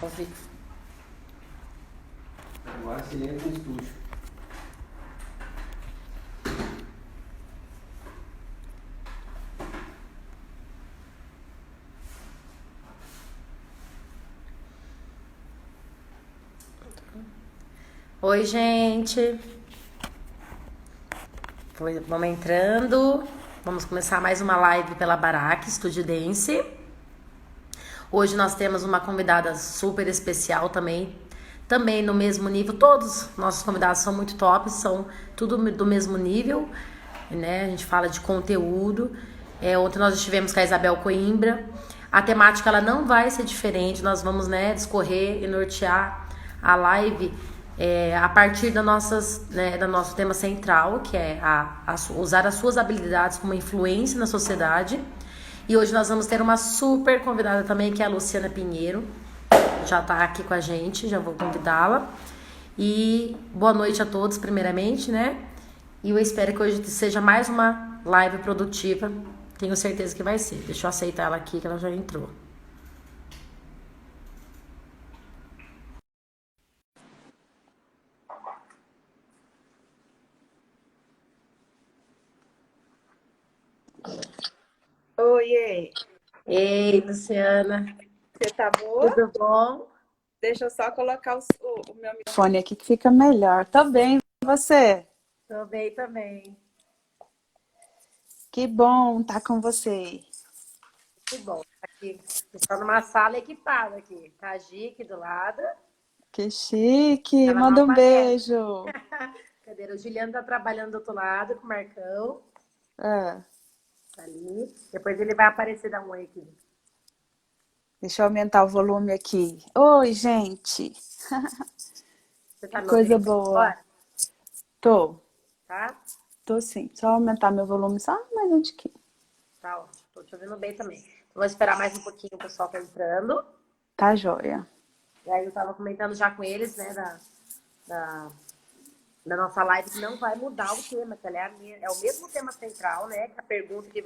ouvir. Agora silêncio no estúdio. Oi, gente. Vamos entrando. Vamos começar mais uma live pela Barack Estúdio Dance. Hoje nós temos uma convidada super especial também no mesmo nível. Todos os nossos convidados são muito top, são tudo do mesmo nível, né? A gente fala de conteúdo. Ontem nós estivemos com a Isabel Coimbra. A temática ela não vai ser diferente. Nós vamos, né, discorrer e nortear a live a partir da do nosso tema central, que é usar as suas habilidades como influência na sociedade. E hoje nós vamos ter uma super convidada também, que é a Luciana Pinheiro. Já tá aqui com a gente, já vou convidá-la. E boa noite a todos, primeiramente, né? E eu espero que hoje seja mais uma live produtiva. Tenho certeza que vai ser. Deixa eu aceitar ela aqui, que ela já entrou. Oiê, Ei, Luciana. você tá boa? Tudo bom? Deixa eu só colocar o meu microfone aqui que fica melhor. Tá bem, e você? Tô bem também. Que bom estar com você. Que bom. Aqui, estou numa sala equipada aqui. Tá a Gi aqui do lado. Que chique, Ela não manda um aparece. beijo. Cadê? O Juliano tá trabalhando do outro lado com o Marcão. Ah, Tá ali. Depois ele vai aparecer, dar um oi aqui. deixa eu aumentar o volume aqui. Oi, gente. Você tá Que me coisa ouvindo boa. agora? Tô, Tá? tô sim. Só aumentar meu volume só mais um tiquinho. Tá ótimo. Tô te ouvindo bem também. Vou esperar mais um pouquinho, o pessoal tá entrando. Tá joia. E aí eu tava comentando já com eles, né, da, da nossa live, que não vai mudar o tema, que ela é o mesmo tema central, né? Que a pergunta que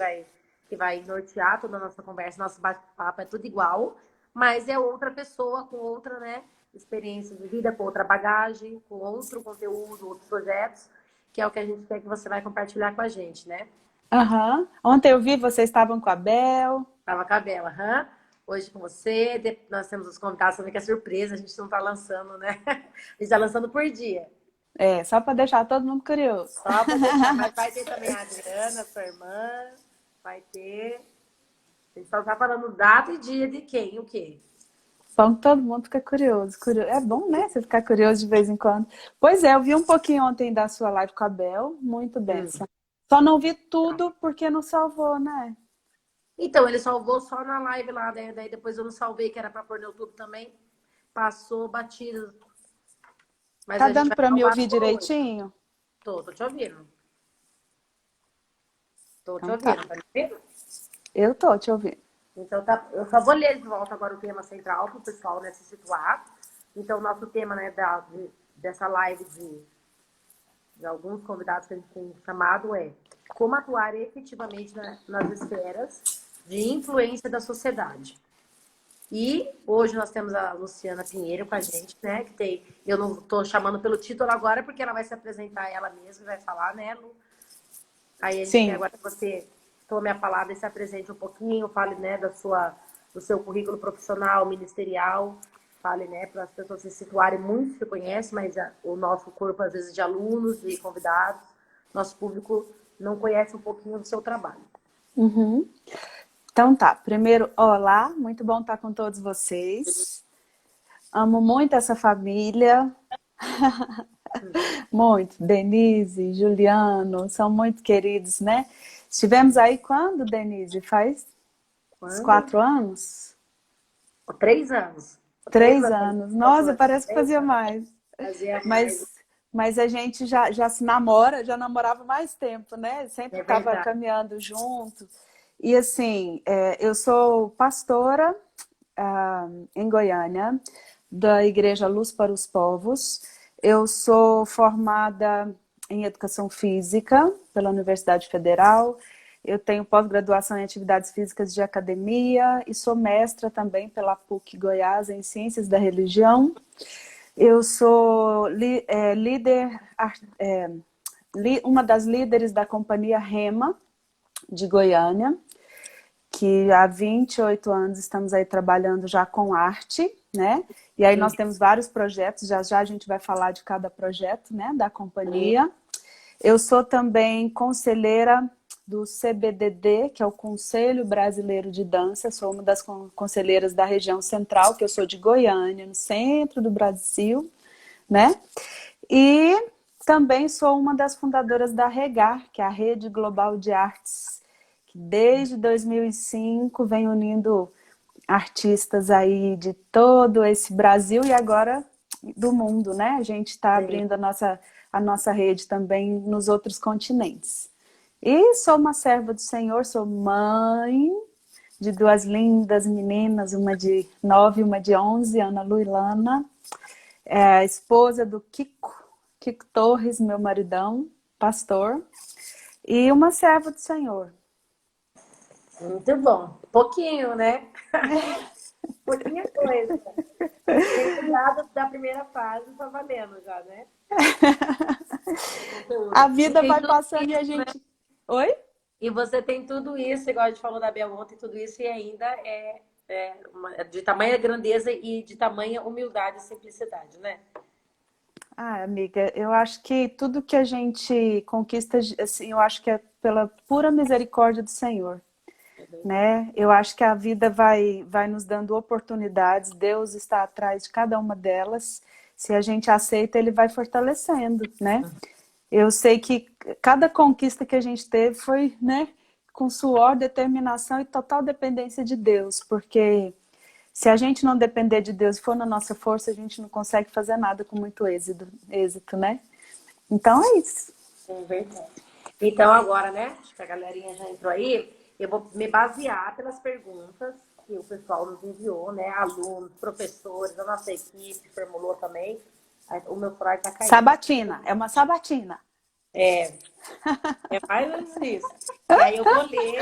vai nortear toda a nossa conversa, nosso bate-papo é tudo igual, mas é outra pessoa com outra, né, experiência de vida, com outra bagagem, com outro conteúdo, outros projetos, que é o que a gente quer que você vai compartilhar com a gente, né? Aham. Ontem eu vi vocês estavam com a Bel. Tava com a Bela, aham. Hoje com você, nós temos os convidados também, que é surpresa, a gente não tá lançando, né? A gente tá lançando por dia. É, só para deixar todo mundo curioso. Só pra deixar, mas vai ter também a Adriana, sua irmã, vai ter. A gente só tá falando data e dia de quem, o quê? Bom, todo mundo fica curioso. É bom, né? Você ficar curioso de vez em quando. Pois é, eu vi um pouquinho ontem da sua live com a Bel. Muito benção. Só não vi tudo porque não salvou, né? Então, ele salvou só na live lá, né? Daí depois eu não salvei, que era pra pôr no YouTube também. Passou batido. Mas Tá a gente dando vai para me salvar ouvir tudo hoje. direitinho? Tô te ouvindo. Tô te Então tá. ouvindo, tá me ouvindo? Eu tô te ouvindo. Então, tá, eu só vou ler de volta agora o tema central para o pessoal, né, se situar. Então, o nosso tema, né, dessa live de alguns convidados que a gente tem chamado é como atuar efetivamente nas esferas de influência da sociedade. E hoje nós temos a Luciana Pinheiro com a gente, né, que tem, eu não estou chamando pelo título agora, porque ela vai se apresentar ela mesma e vai falar, né, Lu? Aí a gente quer Sim. agora que você tome a palavra e se apresente um pouquinho, fale, né, do seu currículo profissional, ministerial, fale, né, para as pessoas se situarem. Muitos se conhecem, mas o nosso corpo, às vezes, de alunos e convidados, nosso público não conhece um pouquinho do seu trabalho. Uhum. Então tá. Primeiro, olá. Muito bom estar com todos vocês. Amo muito essa família. Muito. Denise, Juliano, são muito queridos, né? Estivemos aí quando, Denise? Faz uns 4 anos? 3 anos. 3 anos. Nossa, parece que fazia mais. Fazia mais. Mas a gente já se namora, já namorava mais tempo, né? Sempre É estava verdade. caminhando junto. E assim, eu sou pastora em Goiânia, da Igreja Luz para os Povos. Eu sou formada em Educação Física pela Universidade Federal. Eu tenho pós-graduação em Atividades Físicas de Academia e sou mestra também pela PUC Goiás em Ciências da Religião. Eu sou uma das líderes da Companhia Rema de Goiânia, que há 28 anos estamos aí trabalhando já com arte, né? E aí nós temos vários projetos, já já a gente vai falar de cada projeto, né, da companhia. Eu sou também conselheira do CBDD, que é o Conselho Brasileiro de Dança, sou uma das conselheiras da região central, que eu sou de Goiânia, no centro do Brasil, né? E também sou uma das fundadoras da REGAR, que é a Rede Global de Artes, que desde 2005 vem unindo artistas aí de todo esse Brasil e agora do mundo, né? A gente está abrindo a nossa rede também nos outros continentes. E sou uma serva do Senhor, sou mãe de duas lindas meninas, uma de 9 e uma de 11, Ana Lu e Lana, esposa do Kiko Torres, meu maridão, pastor, e uma serva do Senhor. Muito bom. Pouquinho, né? Pouquinha coisa. Tem cuidado da primeira fase, tá valendo já, né? A vida vai passando e a gente... Né? Oi? E você tem tudo isso, igual a gente falou da Bel ontem, tudo isso e ainda é de tamanha grandeza e de tamanha humildade e simplicidade, né? Ah, amiga, eu acho que tudo que a gente conquista, assim, eu acho que é pela pura misericórdia do Senhor. Né? Eu acho que a vida vai nos dando oportunidades, Deus está atrás de cada uma delas, se a gente aceita, Ele vai fortalecendo, né? Eu sei que cada conquista que a gente teve foi, né, com suor, determinação e total dependência de Deus, porque se a gente não depender de Deus e for na nossa força, a gente não consegue fazer nada com muito êxito, né? Então é isso. É verdade. Então agora, né, acho que a galerinha já entrou aí, eu vou me basear pelas perguntas que o pessoal nos enviou, né? Alunos, professores, a nossa equipe formulou também. O meu Freud tá caindo. Sabatina, é uma sabatina. É mais ou menos isso. E aí eu vou ler,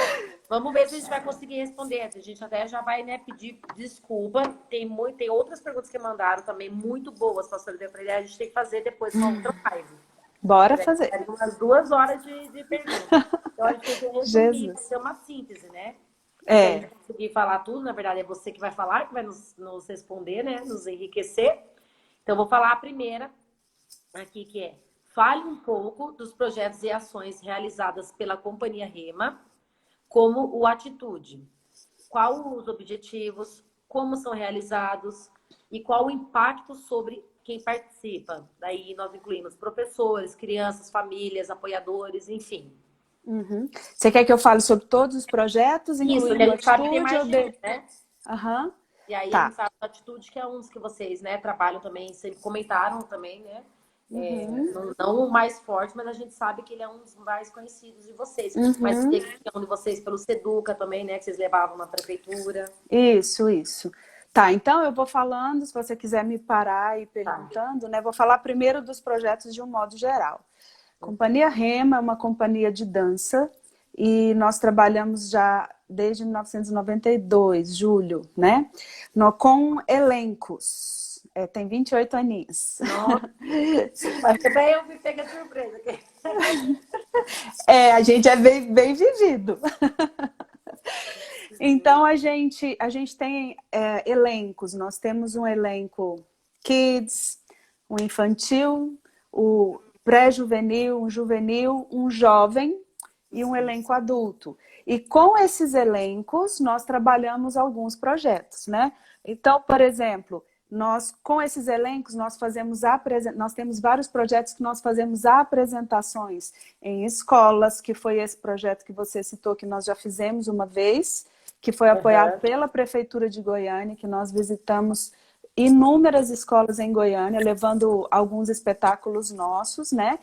vamos ver se a gente vai conseguir responder. A gente até já vai, né, pedir desculpa. Tem outras perguntas que mandaram também, muito boas, pastora. Eu falei, a gente tem que fazer depois uma outra live. Bora fazer. Umas 2 horas de perguntas. Então a gente tem que resumir, fazer uma síntese, né? Se a gente conseguir falar tudo, na verdade é você que vai falar, que vai nos responder, né? Nos enriquecer. Então eu vou falar a primeira aqui, que é: fale um pouco dos projetos e ações realizadas pela Companhia Rema, como o Atitude. Qual os objetivos, como são realizados e qual o impacto sobre quem participa. Daí nós incluímos professores, crianças, famílias, apoiadores, enfim. Uhum. Você quer que eu fale sobre todos os projetos, incluindo isso, a Atitude? Ou né? Uhum. E aí a gente sabe a Atitude, que é um dos que vocês, né, trabalham também, sempre comentaram também, né? Não o mais forte, mas a gente sabe que ele é um dos mais conhecidos de vocês. Mas tem um de vocês pelo Seduca também, né? Que vocês levavam na prefeitura. Isso. Tá, então eu vou falando, se você quiser me parar e perguntando, né? Vou falar primeiro dos projetos de um modo geral. Companhia Rema é uma companhia de dança e nós trabalhamos já desde 1992, julho, né? Com elencos. Tem 28 aninhos. Nossa, mas também eu me pego de surpresa aqui. A gente é bem vivido. Então, a gente tem elencos. Nós temos um elenco kids, um infantil, o pré-juvenil, um juvenil, um jovem e um elenco adulto. E com esses elencos, nós trabalhamos alguns projetos, né? Então, por exemplo, com esses elencos, nós temos vários projetos que nós fazemos apresentações em escolas, que foi esse projeto que você citou, que nós já fizemos uma vez, que foi apoiado pela Prefeitura de Goiânia, que nós visitamos inúmeras escolas em Goiânia, levando alguns espetáculos nossos, né?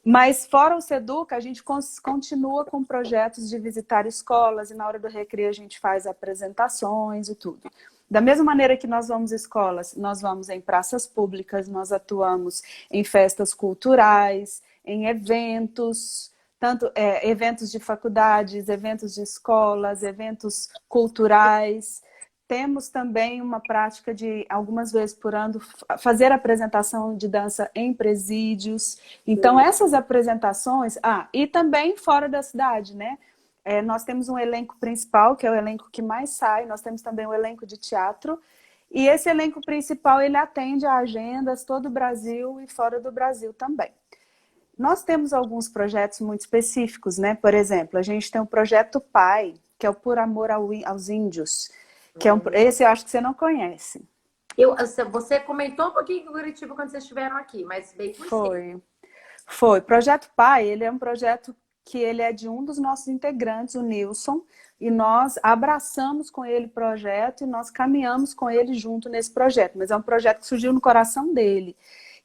Mas fora o Seduca, a gente continua com projetos de visitar escolas e na hora do recreio a gente faz apresentações e tudo. Da mesma maneira que nós vamos escolas, nós vamos em praças públicas, nós atuamos em festas culturais, em eventos, tanto eventos de faculdades, eventos de escolas, eventos culturais. Temos também uma prática de, algumas vezes por ano, fazer apresentação de dança em presídios. Então, essas apresentações... e também fora da cidade, né? Nós temos um elenco principal, que é o elenco que mais sai. Nós temos também um elenco de teatro. E esse elenco principal, ele atende a agendas todo o Brasil e fora do Brasil também. Nós temos alguns projetos muito específicos, né? Por exemplo, a gente tem o projeto PAI, que é o Por Amor aos Índios, que esse eu acho que você não conhece. Você comentou um pouquinho com o Curitiba quando vocês estiveram aqui, mas bem por cima. Foi. Projeto PAI, ele é um projeto que ele é de um dos nossos integrantes, o Nilson, e nós abraçamos com ele o projeto e nós caminhamos com ele junto nesse projeto. Mas é um projeto que surgiu no coração dele,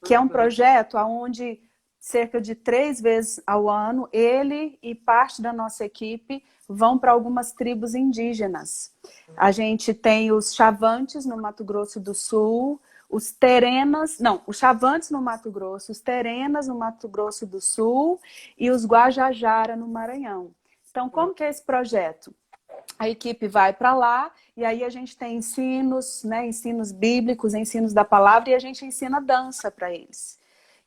que é um projeto onde cerca de 3 vezes ao ano, ele e parte da nossa equipe vão para algumas tribos indígenas. A gente tem os Chavantes no Mato Grosso do Sul, os Chavantes no Mato Grosso, os Terenas no Mato Grosso do Sul e os Guajajara no Maranhão. Então, como que é esse projeto? A equipe vai para lá e aí a gente tem ensinos, né, ensinos bíblicos, ensinos da palavra, e a gente ensina dança para eles.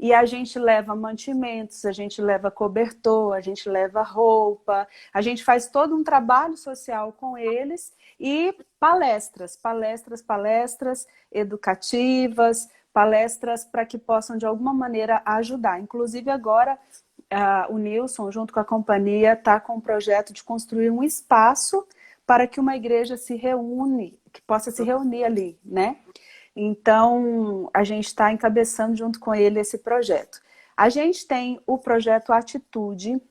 E a gente leva mantimentos, a gente leva cobertor, a gente leva roupa, a gente faz todo um trabalho social com eles e palestras educativas, palestras para que possam de alguma maneira ajudar. Inclusive agora o Nilson, junto com a companhia, está com um projeto de construir um espaço para que uma igreja que possa se reunir ali, né? Então, a gente está encabeçando junto com ele esse projeto. A gente tem o projeto Atitude,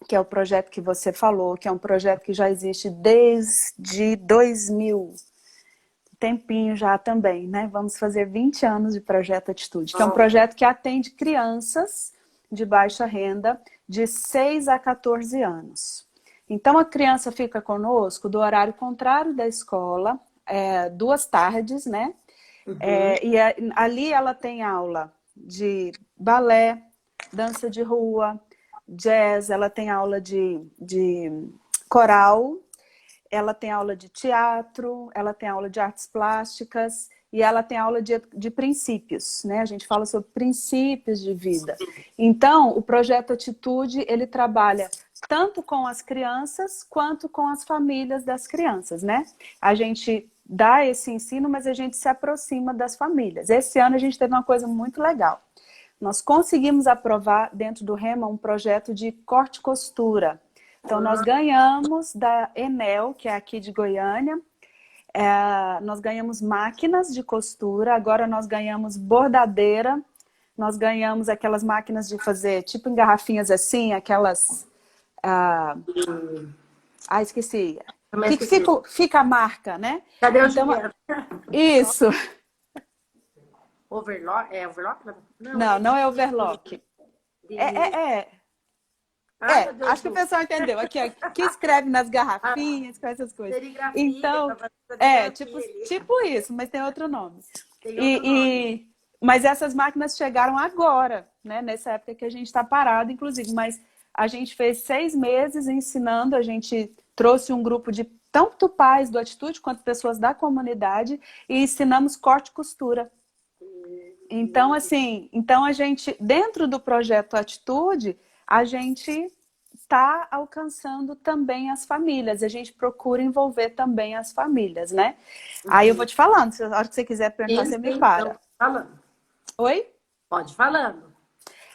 que é o projeto que você falou, que é um projeto que já existe desde 2000, tempinho já também, né? Vamos fazer 20 anos de projeto Atitude, que é um projeto que atende crianças de baixa renda de 6 a 14 anos. Então, a criança fica conosco do horário contrário da escola, 2 tardes, né? Ali ela tem aula de balé, dança de rua, jazz, ela tem aula de coral, ela tem aula de teatro, ela tem aula de artes plásticas e ela tem aula de princípios, né? A gente fala sobre princípios de vida. Então, o projeto Atitude, ele trabalha tanto com as crianças quanto com as famílias das crianças, né? A gente dá esse ensino, mas a gente se aproxima das famílias. Esse ano a gente teve uma coisa muito legal. Nós conseguimos aprovar dentro do Rema um projeto de corte e costura. Então nós ganhamos da Enel, que é aqui de Goiânia, nós ganhamos máquinas de costura, agora nós ganhamos bordadeira, nós ganhamos aquelas máquinas de fazer, tipo em garrafinhas assim, aquelas... esqueci. Que fica a marca, né? Cadê o então, dinheiro? Isso. Overlock? É overlock? Não é overlock. Acho que o pessoal entendeu. Aqui, que escreve nas garrafinhas, com essas coisas. Serigrafia, então, tipo isso, mas tem outro nome. Mas essas máquinas chegaram agora, né? Nessa época que a gente está parado, inclusive. Mas a gente fez 6 meses ensinando, a gente trouxe um grupo de tanto pais do Atitude quanto pessoas da comunidade e ensinamos corte e costura. Então, assim, a gente, dentro do projeto Atitude, a gente está alcançando também as famílias. A gente procura envolver também as famílias, né? Aí eu vou te falando, se a hora que você quiser perguntar, você me para. Então, falando. Oi? Pode ir falando.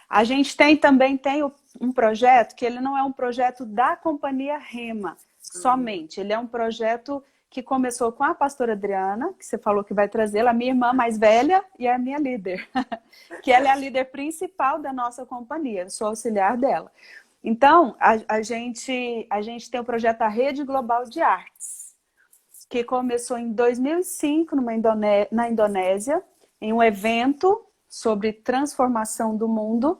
A gente também tem um projeto que ele não é um projeto da companhia Rema somente. Ele é um projeto que começou com a pastora Adriana, que você falou que vai trazê-la, a minha irmã mais velha e a minha líder. Que ela é a líder principal da nossa companhia, eu sou auxiliar dela. Então, a gente tem o projeto A Rede Global de Artes, que começou em 2005 na Indonésia, em um evento sobre transformação do mundo.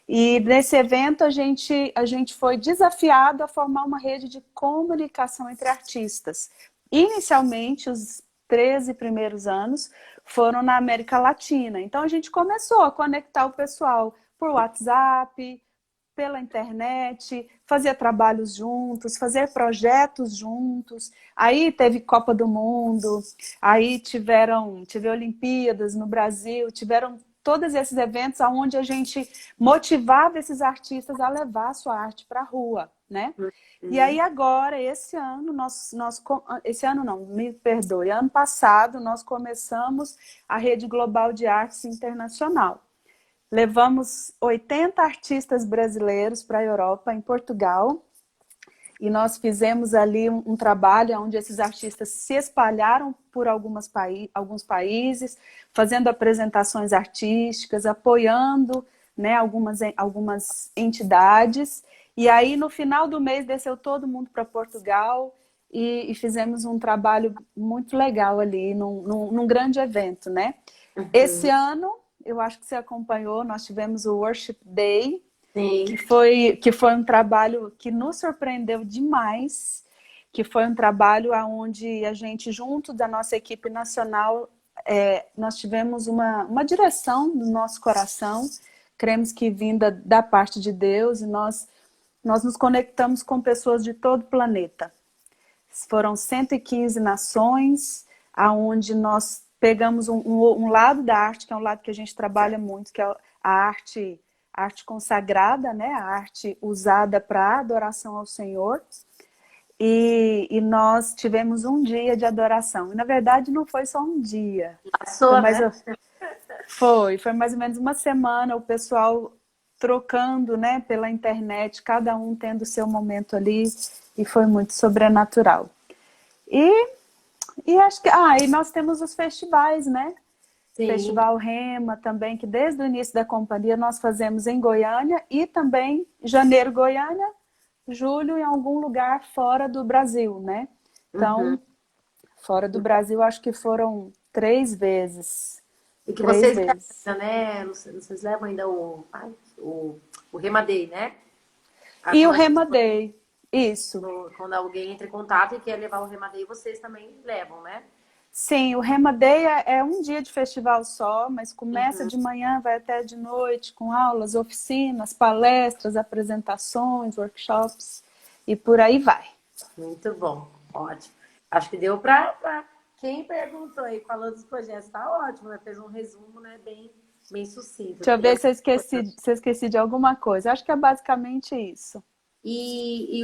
E nesse evento a gente foi desafiado a formar uma rede de comunicação entre artistas. Inicialmente, os 13 primeiros anos foram na América Latina. Então a gente começou a conectar o pessoal por WhatsApp, pela internet, fazia trabalhos juntos, fazer projetos juntos. Aí teve Copa do Mundo, aí tive Olimpíadas no Brasil, tiveram todos esses eventos onde a gente motivava esses artistas a levar a sua arte para a rua, né? E aí agora, esse ano, esse ano não, me perdoe, ano passado nós começamos a Rede Global de Artes Internacional. Levamos 80 artistas brasileiros para a Europa, em Portugal, e nós fizemos ali um trabalho onde esses artistas se espalharam por alguns países, fazendo apresentações artísticas, apoiando, né, algumas entidades. E aí, no final do mês, desceu todo mundo para Portugal e fizemos um trabalho muito legal ali, num grande evento, né? Esse ano, eu acho que você acompanhou, nós tivemos o Worship Day, Sim. que foi um trabalho que nos surpreendeu demais, que foi um trabalho onde a gente, junto da nossa equipe nacional, nós tivemos uma direção no nosso coração, cremos que vinda da parte de Deus, e nós nos conectamos com pessoas de todo o planeta. Foram 115 nações, aonde nós pegamos um lado da arte, que é um lado que a gente trabalha muito, que é a arte consagrada, né? A arte usada para adoração ao Senhor. E nós tivemos um dia de adoração. E, na verdade, não foi só um dia. Passou, né? Foi mais ou menos uma semana, o pessoal trocando, né, pela internet, cada um tendo o seu momento ali, e foi muito sobrenatural. E acho que... e nós temos os festivais, né? Sim. Festival Rema também, que desde o início da companhia nós fazemos em Goiânia, e também janeiro Goiânia, julho em algum lugar fora do Brasil, né? Então, fora do Brasil, acho que foram 3 vezes. E que vocês levam, né? Vocês levam ainda o Rema Day, né? E o Rema Day, isso. Quando alguém entra em contato e quer levar o Rema Day, vocês também levam, né? Sim, o Rema Day é um dia de festival só, mas começa de manhã, vai até de noite, com aulas, oficinas, palestras, apresentações, workshops, e por aí vai. Muito bom, ótimo. Acho que deu para quem perguntou aí, falou dos projetos, tá ótimo, né? Fez um resumo, né, bem sucinto. Deixa eu ver se eu esqueci de alguma coisa. Acho que é basicamente isso. E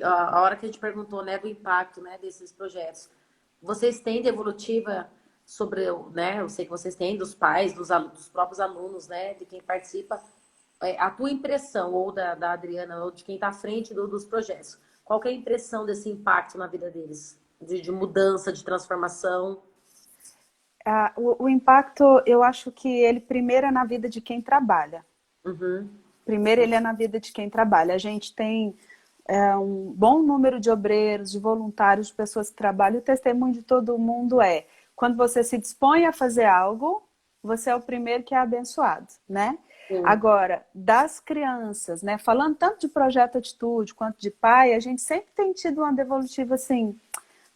a hora que a gente perguntou, né, do impacto, né, desses projetos, vocês têm de evolutiva sobre, né, eu sei que vocês têm dos pais, dos próprios alunos, né, de quem participa, a tua impressão, ou da Adriana, ou de quem está à frente dos projetos, qual que é a impressão desse impacto na vida deles? De mudança, de transformação? O impacto, eu acho que ele primeiro é na vida de quem trabalha. Primeiro ele é na vida de quem trabalha. A gente tem um bom número de obreiros, de voluntários, de pessoas que trabalham. O testemunho de todo mundo quando você se dispõe a fazer algo, você é o primeiro que é abençoado, né? Agora, das crianças, né? Falando tanto de Projeto Atitude quanto de pai, a gente sempre tem tido uma devolutiva, assim,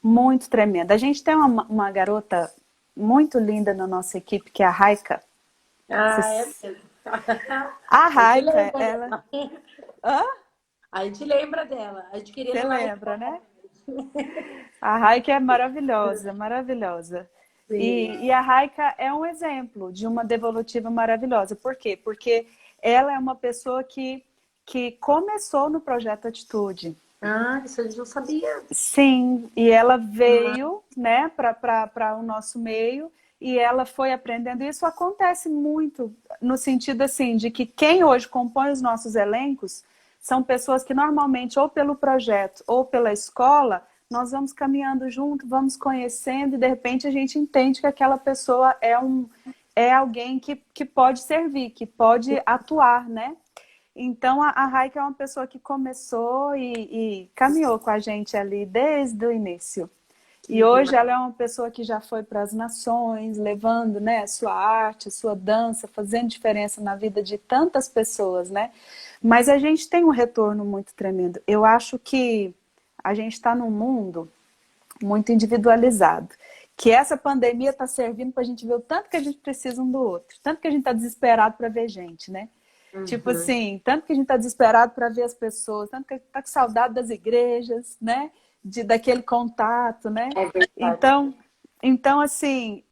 muito tremenda. A gente tem uma garota muito linda na nossa equipe, que é a Raika. A Raika, ela... A gente lembra dela. A gente queria... Você lembra, né? A Raika é maravilhosa, maravilhosa. E a Raika é um exemplo de uma devolutiva maravilhosa. Por quê? Porque ela é uma pessoa que começou no Projeto Atitude. Isso a gente não sabia. Sim, e ela veio, né, para o nosso meio, e ela foi aprendendo. Isso acontece muito no sentido assim, de que quem hoje compõe os nossos elencos são pessoas que normalmente, ou pelo projeto ou pela escola, nós vamos caminhando junto, vamos conhecendo, e de repente a gente entende que aquela pessoa é alguém que pode servir, que pode atuar, né? Então, a Raika é uma pessoa que começou e caminhou com a gente ali desde o início. E hoje ela é uma pessoa que já foi para as nações, levando, né, a sua arte, a sua dança, fazendo diferença na vida de tantas pessoas, né? Mas a gente tem um retorno muito tremendo. Eu acho que a gente está num mundo muito individualizado. Que essa pandemia está servindo para a gente ver o tanto que a gente precisa um do outro. Tanto que a gente está desesperado para ver gente, né? Tipo Uhum. assim, tanto que a gente tá desesperado para ver as pessoas, tanto que a gente tá com saudade das igrejas, né? Daquele contato, né? É verdade. Então, então assim,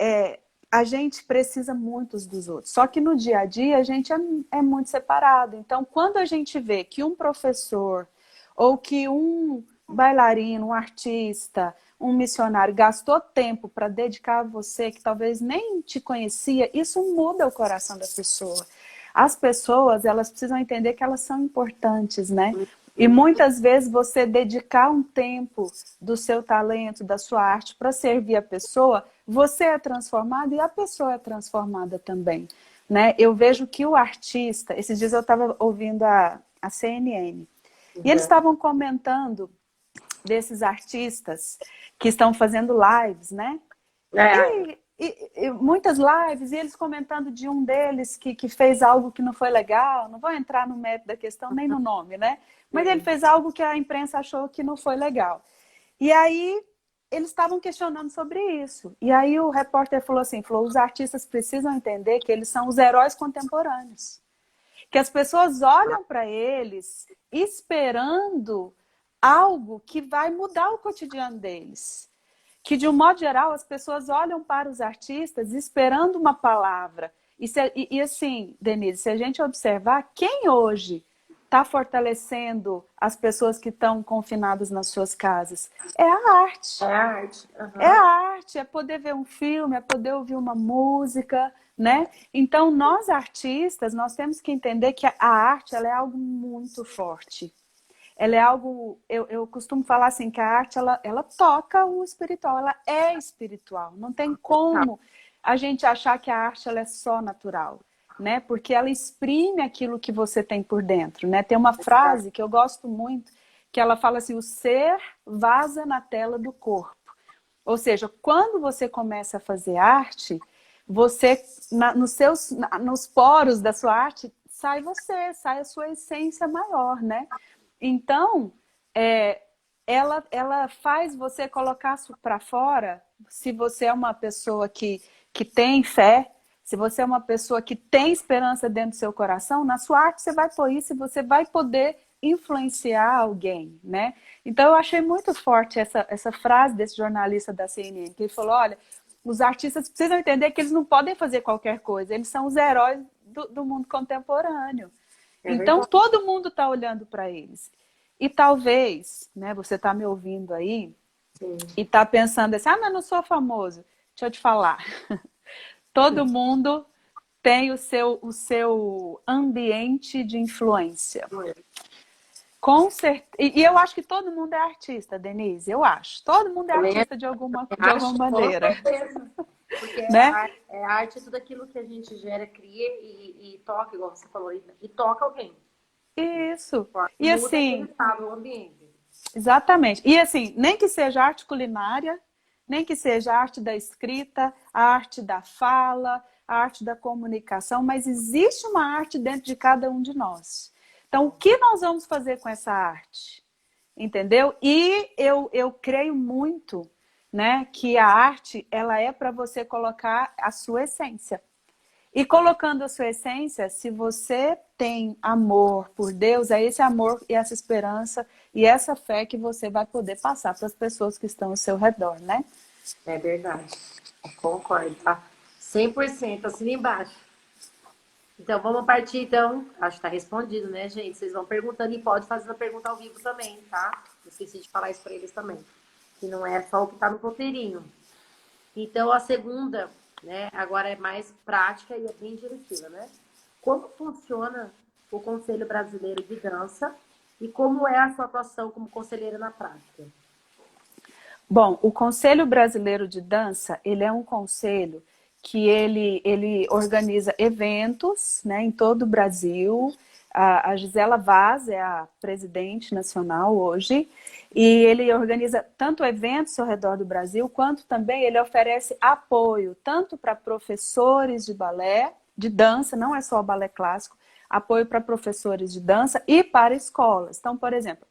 a gente precisa muito uns dos outros. Só que no dia a dia a gente é muito separado. Então, quando a gente vê que um professor ou que um bailarino, um artista, um missionário gastou tempo para dedicar a você que talvez nem te conhecia, isso muda o coração da pessoa. As pessoas, elas precisam entender que elas são importantes, né? E muitas vezes você dedicar um tempo do seu talento, da sua arte para servir a pessoa, você é transformado e a pessoa é transformada também, né? Eu vejo que o artista, esses dias eu estava ouvindo a CNN, e eles Uhum. estavam comentando desses artistas que estão fazendo lives, né? É, E muitas lives, e eles comentando de um deles que fez algo que não foi legal, não vou entrar no mérito da questão nem no nome, né? Mas ele sim. fez algo que a imprensa achou que não foi legal. E aí eles estavam questionando sobre isso. E aí o repórter falou assim, falou, os artistas precisam entender que eles são os heróis contemporâneos. Que as pessoas olham para eles esperando algo que vai mudar o cotidiano deles. Que, de um modo geral, as pessoas olham para os artistas esperando uma palavra. E assim, Denise, se a gente observar, quem hoje está fortalecendo as pessoas que estão confinadas nas suas casas? É a É arte. arte. É a Aham. arte, é poder ver um filme, é poder ouvir uma música, né? Então, nós artistas, nós temos que entender que a arte, ela é algo muito forte. Ela é algo, eu costumo falar assim, que a arte, ela toca o espiritual, ela é espiritual. Não tem como a gente achar que a arte, ela é só natural, né? Porque ela exprime aquilo que você tem por dentro, né? Tem uma frase que eu gosto muito, que ela fala assim, o ser vaza na tela do corpo. Ou seja, quando você começa a fazer arte, você, nos poros da sua arte, sai você, sai a sua essência maior, né? Então, é, ela faz você colocar para fora, se você é uma pessoa que tem fé, se você é uma pessoa que tem esperança dentro do seu coração, na sua arte você vai pôr isso e você vai poder influenciar alguém, né? Então eu achei muito forte essa frase desse jornalista da CNN, que ele falou, olha, os artistas precisam entender que eles não podem fazer qualquer coisa, eles são os heróis do mundo contemporâneo. É Então verdade. todo mundo está olhando para eles. E talvez, né, você está me ouvindo aí Sim. e está pensando assim, ah, mas eu não sou famoso. Deixa eu te falar. Todo mundo tem o seu ambiente de influência. Com certeza. E eu acho que todo mundo é artista, Denise. Eu acho. Todo mundo é Também artista de alguma acho, com maneira, certeza. Porque né? a arte é tudo aquilo que a gente gera, cria e toca, igual você falou, e toca alguém. Isso. E Muda aquele assim, estado, o ambiente. exatamente. E assim, nem que seja arte culinária, nem que seja a arte da escrita, a arte da fala, a arte da comunicação, mas existe uma arte dentro de cada um de nós. Então, o que nós vamos fazer com essa arte? Entendeu? E eu creio muito, né, que a arte, ela é para você colocar a sua essência. E colocando a sua essência, se você tem amor por Deus, é esse amor e essa esperança e essa fé que você vai poder passar para as pessoas que estão ao seu redor, né? É verdade. Concordo, tá? 100%, assina embaixo. Então, vamos partir, então. Acho que tá respondido, né, gente? Vocês vão perguntando e pode fazer a pergunta ao vivo também, tá? Esqueci de falar isso para eles também. Que não é só o que tá no roteirinho. Então, a segunda, né, agora é mais prática e é bem diretiva, né? Como funciona o Conselho Brasileiro de Dança e como é a sua atuação como conselheira na prática? Bom, o Conselho Brasileiro de Dança, ele é um conselho que ele organiza eventos, né, em todo o Brasil. A Gisela Vaz é a presidente nacional hoje, e ele organiza tanto eventos ao redor do Brasil, quanto também ele oferece apoio, tanto para professores de balé, de dança, não é só o balé clássico, apoio para professores de dança e para escolas. Então, por exemplo,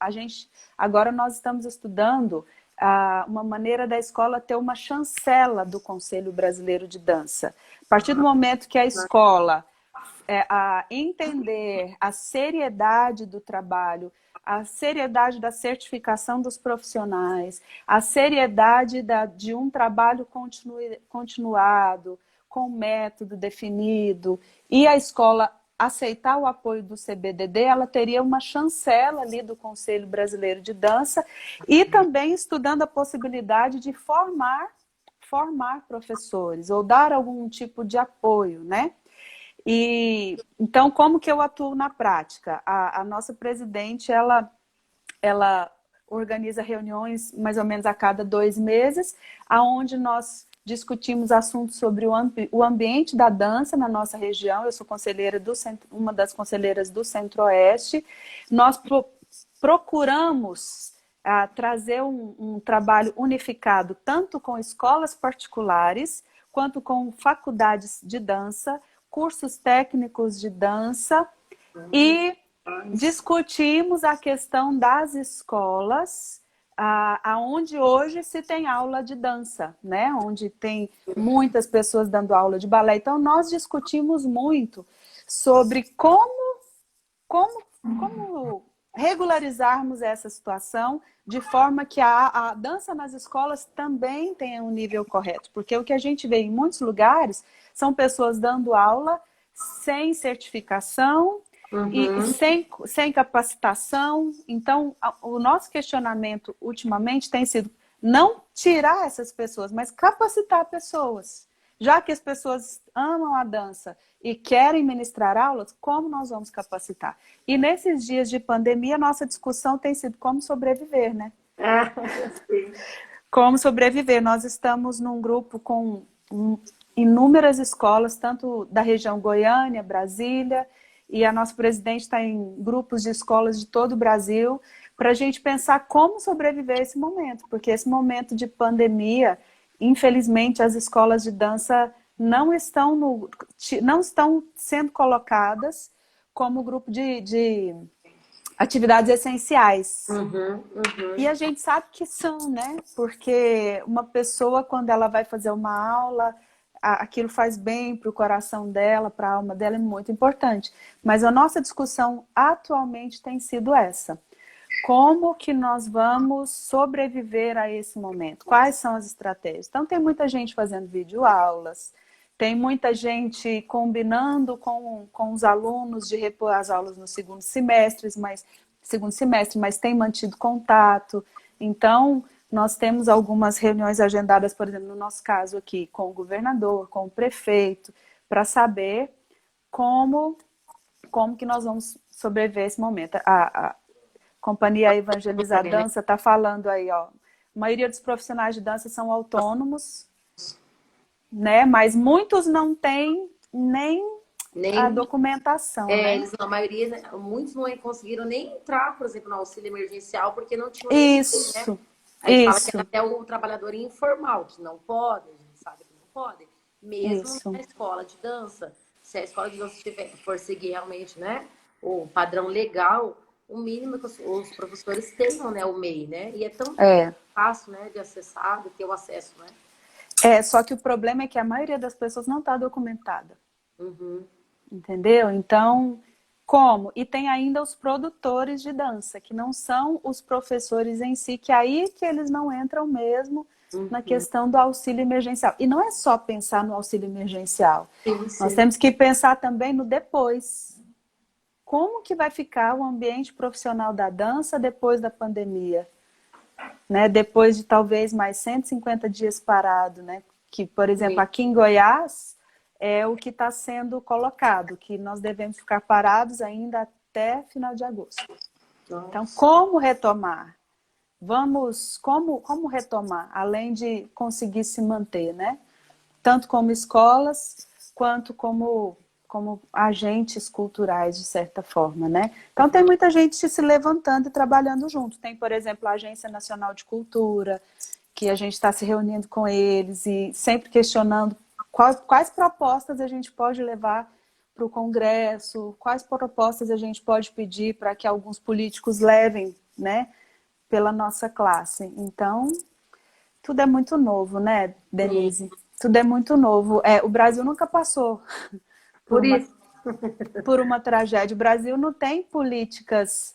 agora nós estamos estudando uma maneira da escola ter uma chancela do Conselho Brasileiro de Dança. A partir do momento que a escola a entender a seriedade do trabalho, a seriedade da certificação dos profissionais, a seriedade de um trabalho continuado, com método definido, e a escola aceitar o apoio do CBDD, ela teria uma chancela ali do Conselho Brasileiro de Dança, e também estudando a possibilidade de formar professores, ou dar algum tipo de apoio, né? E então, como que eu atuo na prática? A nossa presidente, ela organiza reuniões mais ou menos a cada 2 meses, aonde nós discutimos assuntos sobre o ambiente da dança na nossa região. Eu sou conselheira uma das conselheiras do Centro-Oeste. Nós procuramos trazer um trabalho unificado, tanto com escolas particulares, quanto com faculdades de dança, cursos técnicos de dança, e discutimos a questão das escolas, aonde hoje se tem aula de dança, né? Onde tem muitas pessoas dando aula de balé. Então, nós discutimos muito sobre como regularizarmos essa situação de forma que a dança nas escolas também tenha um nível correto. Porque o que a gente vê em muitos lugares são pessoas dando aula sem certificação, e sem capacitação. Então, o nosso questionamento ultimamente tem sido não tirar essas pessoas, mas capacitar pessoas. Já que as pessoas amam a dança e querem ministrar aulas, como nós vamos capacitar? E nesses dias de pandemia, nossa discussão tem sido como sobreviver, né? Como sobreviver. Nós estamos num grupo com inúmeras escolas, tanto da região Goiânia, Brasília, e a nossa presidente está em grupos de escolas de todo o Brasil, para a gente pensar como sobreviver a esse momento, porque esse momento de pandemia, infelizmente, as escolas de dança não estão sendo colocadas como grupo de atividades essenciais. E a gente sabe que são, né? Porque uma pessoa, quando ela vai fazer uma aula, aquilo faz bem para o coração dela, para a alma dela, é muito importante. Mas a nossa discussão atualmente tem sido essa. Como que nós vamos sobreviver a esse momento? Quais são as estratégias? Então, tem muita gente fazendo videoaulas, tem muita gente combinando com os alunos de repor as aulas no segundo semestre, mas tem mantido contato. Então, nós temos algumas reuniões agendadas, por exemplo, no nosso caso aqui, com o governador, com o prefeito, para saber como que nós vamos sobreviver esse momento. A Companhia Evangelizar Dança está falando aí, ó, a maioria dos profissionais de dança são autônomos, né? Mas muitos não têm nem a documentação, né? A maioria, né, muitos não conseguiram nem entrar, por exemplo, no auxílio emergencial, porque não tinham Isso. né? Aí fala que é até o trabalhador informal, que não pode, a gente sabe que não pode. Mesmo na escola de dança, se a escola de dança for seguir realmente, né, o padrão legal, o mínimo que os professores tenham, né, o MEI, né? E é tão fácil, né, de acessar, de ter o acesso, né? Só que o problema é que a maioria das pessoas não está documentada. Entendeu? Então, como? E tem ainda os produtores de dança, que não são os professores em si, que é aí que eles não entram mesmo na questão do auxílio emergencial. E não é só pensar no auxílio emergencial. Nós temos que pensar também no depois. Como que vai ficar o ambiente profissional da dança depois da pandemia? Né? Depois de talvez mais 150 dias parado, né? Que, por exemplo, aqui em Goiás, é o que está sendo colocado, que nós devemos ficar parados ainda até final de agosto. Então, como retomar? Como retomar? Além de conseguir se manter, né? Tanto como escolas, quanto como agentes culturais, de certa forma, né? Então, tem muita gente se levantando e trabalhando junto. Tem, por exemplo, a Agência Nacional de Cultura, que a gente está se reunindo com eles e sempre questionando quais propostas a gente pode levar para o Congresso, quais propostas a gente pode pedir para que alguns políticos levem, né, pela nossa classe. Então, tudo é muito novo, né, Denise? Tudo é muito novo. O Brasil nunca passou por por uma tragédia. O Brasil não tem políticas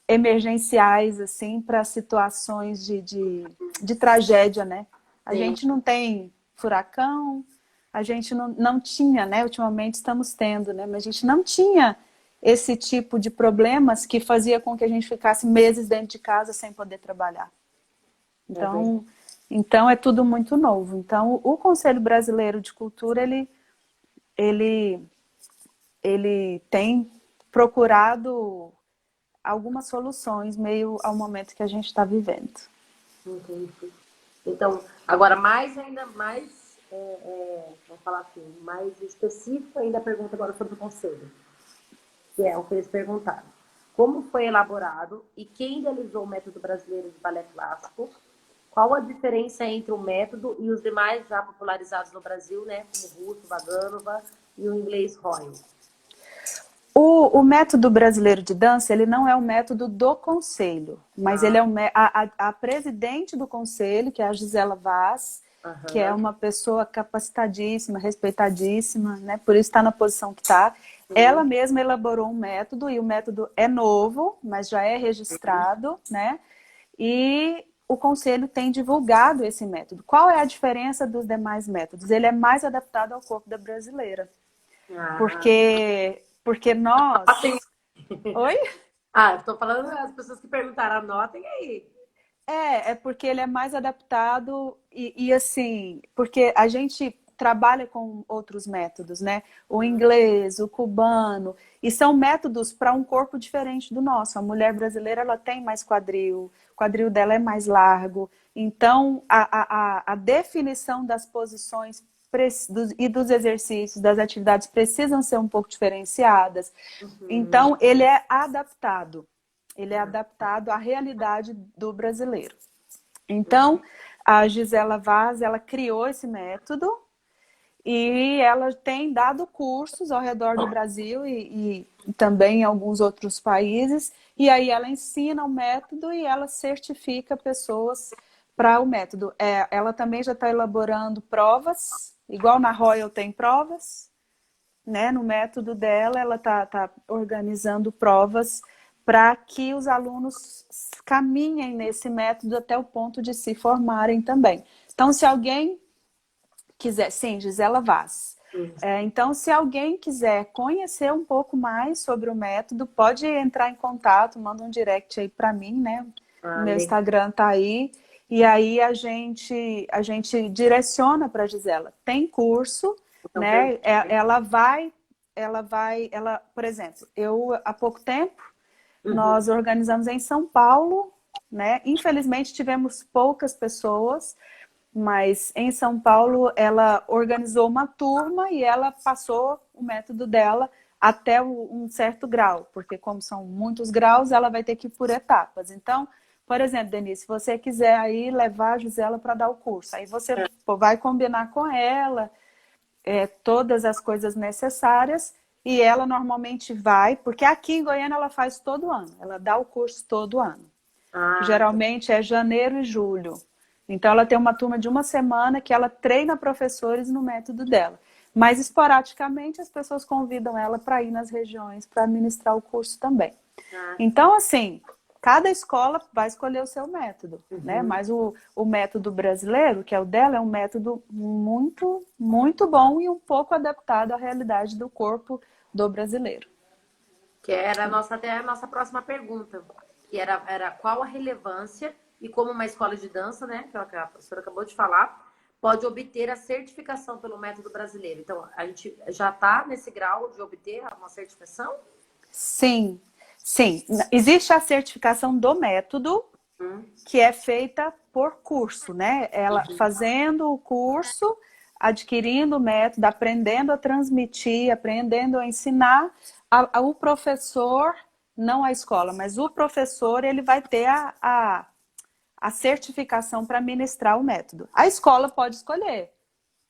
emergenciais assim para situações de tragédia, né? A Sim. gente não tem furacão, a gente não tinha, né? Ultimamente estamos tendo, né? Mas a gente não tinha esse tipo de problemas que fazia com que a gente ficasse meses dentro de casa sem poder trabalhar. É bem. Então é tudo muito novo. Então o Conselho Brasileiro de Cultura ele, ele tem procurado algumas soluções meio ao momento que a gente está vivendo. Entendi. Então, agora mais ainda mais, vamos falar assim, mais específico ainda a pergunta agora sobre o conselho, que é o que eles perguntaram. Como foi elaborado e quem idealizou o método brasileiro de balé clássico? Qual a diferença entre o método e os demais já popularizados no Brasil, né, como o russo, Vaganova e o inglês Royal? O método brasileiro de dança, ele não é o método do conselho, mas ele é a presidente do conselho, que é a Gisela Vaz, que é uma pessoa capacitadíssima, respeitadíssima, né? Por isso está na posição que está. Ela mesma elaborou um método, e o método é novo, mas já é registrado, né? E o conselho tem divulgado esse método. Qual é a diferença dos demais métodos? Ele é mais adaptado ao corpo da brasileira. Porque nós... Anotem. Oi? Ah, estou falando as pessoas que perguntaram, anotem aí. É porque ele é mais adaptado e assim, porque a gente trabalha com outros métodos, né? O inglês, o cubano, e são métodos para um corpo diferente do nosso. A mulher brasileira, ela tem mais quadril, o quadril dela é mais largo, então a definição das posições e dos exercícios, das atividades precisam ser um pouco diferenciadas. Então, ele é adaptado. Ele é adaptado à realidade do brasileiro. Então, a Gisela Vaz, ela criou esse método e ela tem dado cursos ao redor do Brasil e também em alguns outros países. E aí ela ensina o método e ela certifica pessoas para o método. Ela também já está elaborando provas, igual na Royal tem provas, né? No método dela, ela tá organizando provas para que os alunos caminhem nesse método até o ponto de se formarem também. Então, se alguém quiser... Sim, Gisela Vaz. Então, se alguém quiser conhecer um pouco mais sobre o método, pode entrar em contato, manda um direct aí para mim, né? O meu Instagram tá aí. E aí a gente direciona para a Gisela. Tem curso, Então, né? Por exemplo, eu há pouco tempo nós organizamos em São Paulo, né? Infelizmente tivemos poucas pessoas, mas em São Paulo ela organizou uma turma e ela passou o método dela até um certo grau, porque como são muitos graus, ela vai ter que ir por etapas. Então, por exemplo, Denise, se você quiser aí levar a Gisela para dar o curso, aí você vai combinar com ela todas as coisas necessárias e ela normalmente vai, porque aqui em Goiânia ela faz todo ano, ela dá o curso todo ano. Geralmente é janeiro e julho. Então ela tem uma turma de uma semana que ela treina professores no método dela. Mas esporadicamente as pessoas convidam ela para ir nas regiões para ministrar o curso também. Então, assim, cada escola vai escolher o seu método, né? Mas o método brasileiro, que é o dela, é um método muito, muito bom e um pouco adaptado à realidade do corpo do brasileiro. Que era até a nossa próxima pergunta, que era qual a relevância e como uma escola de dança, né, que a professora acabou de falar, pode obter a certificação pelo método brasileiro. Então, a gente já está nesse grau de obter uma certificação? Sim, sim. Existe a certificação do método, que é feita por curso, né? Ela fazendo o curso, adquirindo o método, aprendendo a transmitir, aprendendo a ensinar, o professor, não a escola, mas o professor, ele vai ter a certificação para ministrar o método. A escola pode escolher,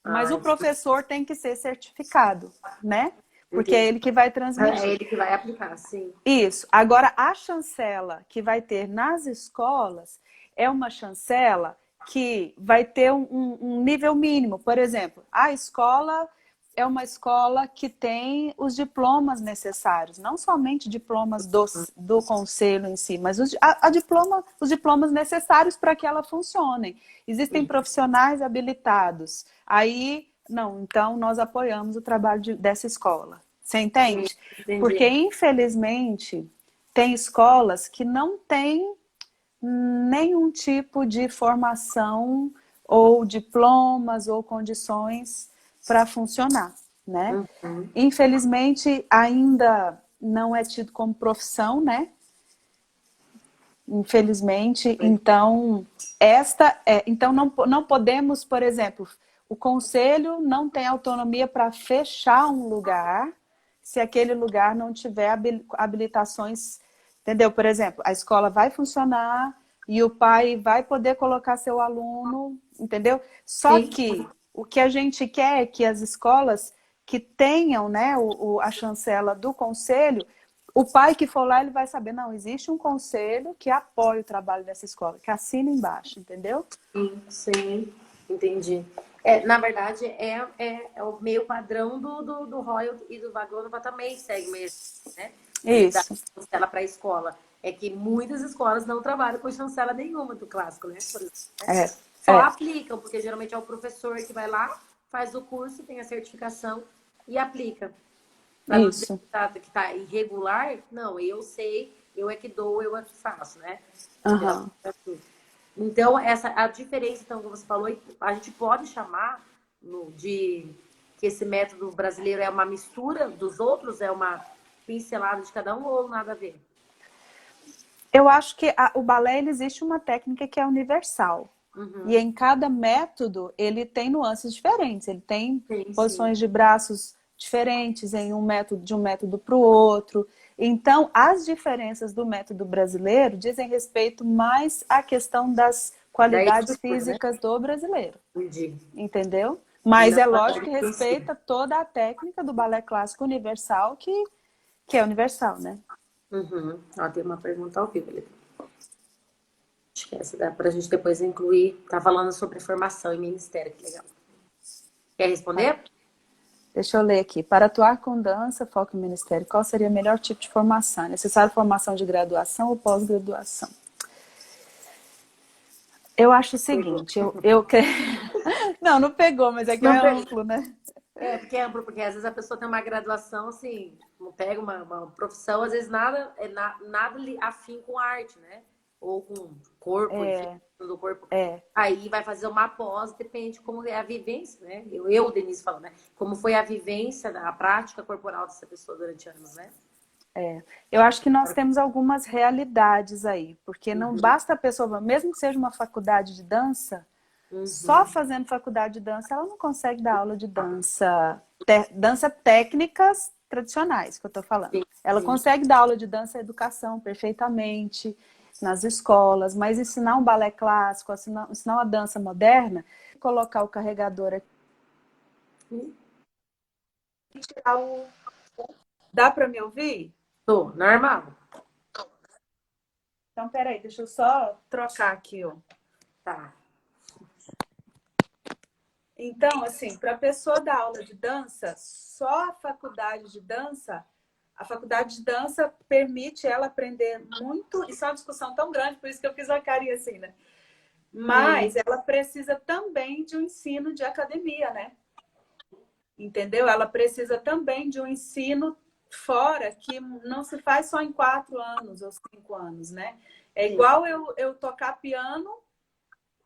mas o professor tem que ser certificado, né? Porque é ele que vai transmitir. É ele que vai aplicar, sim. Isso. Agora, a chancela que vai ter nas escolas é uma chancela que vai ter um nível mínimo. Por exemplo, a escola é uma escola que tem os diplomas necessários, não somente diplomas do conselho em si, mas os diplomas necessários para que ela funcione. Existem profissionais habilitados. Aí, não, então nós apoiamos o trabalho dessa escola. Você entende? Porque, Entendi. infelizmente, tem escolas que não têm nenhum tipo de formação ou diplomas ou condições para funcionar, né? Uhum. Infelizmente, ainda não é tido como profissão, né? Infelizmente, então, então não podemos, por exemplo, o conselho não tem autonomia para fechar um lugar se aquele lugar não tiver habilitações, entendeu? Por exemplo, a escola vai funcionar e o pai vai poder colocar seu aluno, entendeu? Só Sim. que o que a gente quer é que as escolas que tenham, né, a chancela do conselho, o pai que for lá, ele vai saber, não, existe um conselho que apoia o trabalho dessa escola, que assina embaixo, entendeu? Sim, sim, entendi. Na verdade, é o meio padrão do Royal e do Vagrônova também segue mesmo, né? De dar Isso. chancela para a escola. É que muitas escolas não trabalham com chancela nenhuma do clássico, né? Por exemplo, né? É, Só é, aplicam, porque geralmente é o professor que vai lá, faz o curso, tem a certificação e aplica. Para não dizer isso. que tá irregular, não, eu sei, eu é que dou, eu é que faço, né? Geralmente Aham. é assim. Então, a diferença, então, como você falou, a gente pode chamar de que esse método brasileiro é uma mistura dos outros, é uma pincelada de cada um ou nada a ver? Eu acho que o balé ele existe uma técnica que é universal. E Uhum. em cada método ele tem nuances diferentes. Ele tem Sim, sim. posições de braços diferentes em um método de um método para o outro. Então, as diferenças do método brasileiro dizem respeito mais à questão das Da qualidades estrutura, né? físicas do brasileiro, Entendi. entendeu? E Mas não é a lógico que técnica em si. respeita toda a técnica do balé clássico universal, que é universal, né? Uhum. Ó, tem uma pergunta ao vivo ali. Acho que essa dá pra gente depois incluir. Tá falando sobre formação e ministério, que legal. Quer responder? Deixa eu ler aqui. Para atuar com dança, foco em ministério, qual seria o melhor tipo de formação? É necessário formação de graduação ou pós-graduação? Eu acho o Pegou. seguinte, Não, não pegou, mas é que Não é pegou. amplo, né? Porque é amplo, porque às vezes a pessoa tem uma graduação, assim, não pega uma profissão, às vezes nada nada afim com arte, né? Ou com corpo, enfim, É, do corpo. é. Aí vai fazer uma pós, depende como é a vivência, né? Eu Denise, falando, né? Como foi a vivência, a prática corporal dessa pessoa durante anos, né? Eu acho que nós temos algumas realidades aí, porque não Uhum, basta a pessoa, mesmo que seja uma faculdade de dança, só uhum. fazendo faculdade de dança, ela não consegue dar aula de dança, dança técnicas tradicionais, que eu tô falando. Sim, Ela sim. consegue dar aula de dança e educação perfeitamente nas escolas, mas ensinar um balé clássico, ensinar uma dança moderna, colocar o carregador aqui e tirar o... Dá para me ouvir? Tô, normal. Então, peraí, deixa eu só trocar aqui, ó. Tá. Então, assim, para a pessoa dar aula de dança, só a faculdade de dança permite ela aprender muito. Isso é uma discussão tão grande, por isso que eu fiz uma carinha assim, né? Hum, Mas ela precisa também de um ensino de academia, né? Entendeu? Ela precisa também de um ensino fora, que não se faz só em 4 anos ou 5 anos, né? É sim. igual eu tocar piano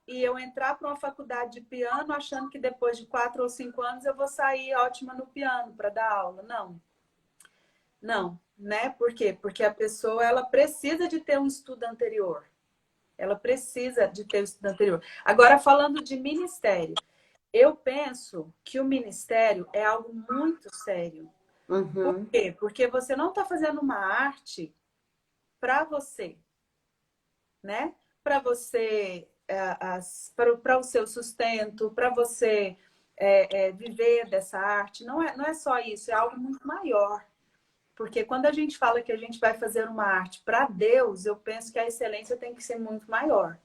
e eu entrar para uma faculdade de piano achando que depois de 4 ou 5 anos eu vou sair ótima no piano para dar aula. Não, não, né? Por quê? Porque a pessoa ela precisa de ter um estudo anterior. Ela precisa de ter um estudo anterior. Agora, falando de ministério, eu penso que o ministério é algo muito sério. Por Uhum. quê? Porque você não está fazendo uma arte para você, né? Para você, para o seu sustento, para você viver dessa arte. Não é só isso, é algo muito maior. Porque quando a gente fala que a gente vai fazer uma arte para Deus, eu penso que a excelência tem que ser muito maior,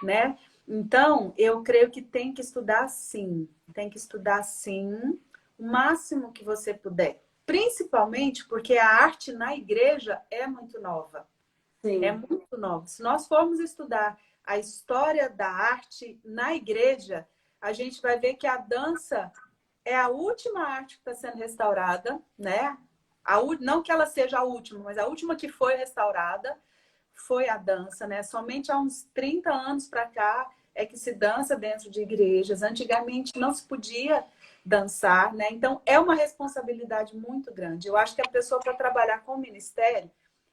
né? Então, eu creio que tem que estudar sim. Tem que estudar sim, o máximo que você puder. Principalmente porque a arte na igreja é muito nova. É Sim. muito nova. Se nós formos estudar a história da arte na igreja, a gente vai ver que a dança é a última arte que está sendo restaurada, né? Não que ela seja a última, mas a última que foi restaurada foi a dança, né? Somente há uns 30 anos para cá é que se dança dentro de igrejas. Antigamente não se podia dançar, né? Então é uma responsabilidade muito grande. Eu acho que a pessoa para trabalhar com o ministério,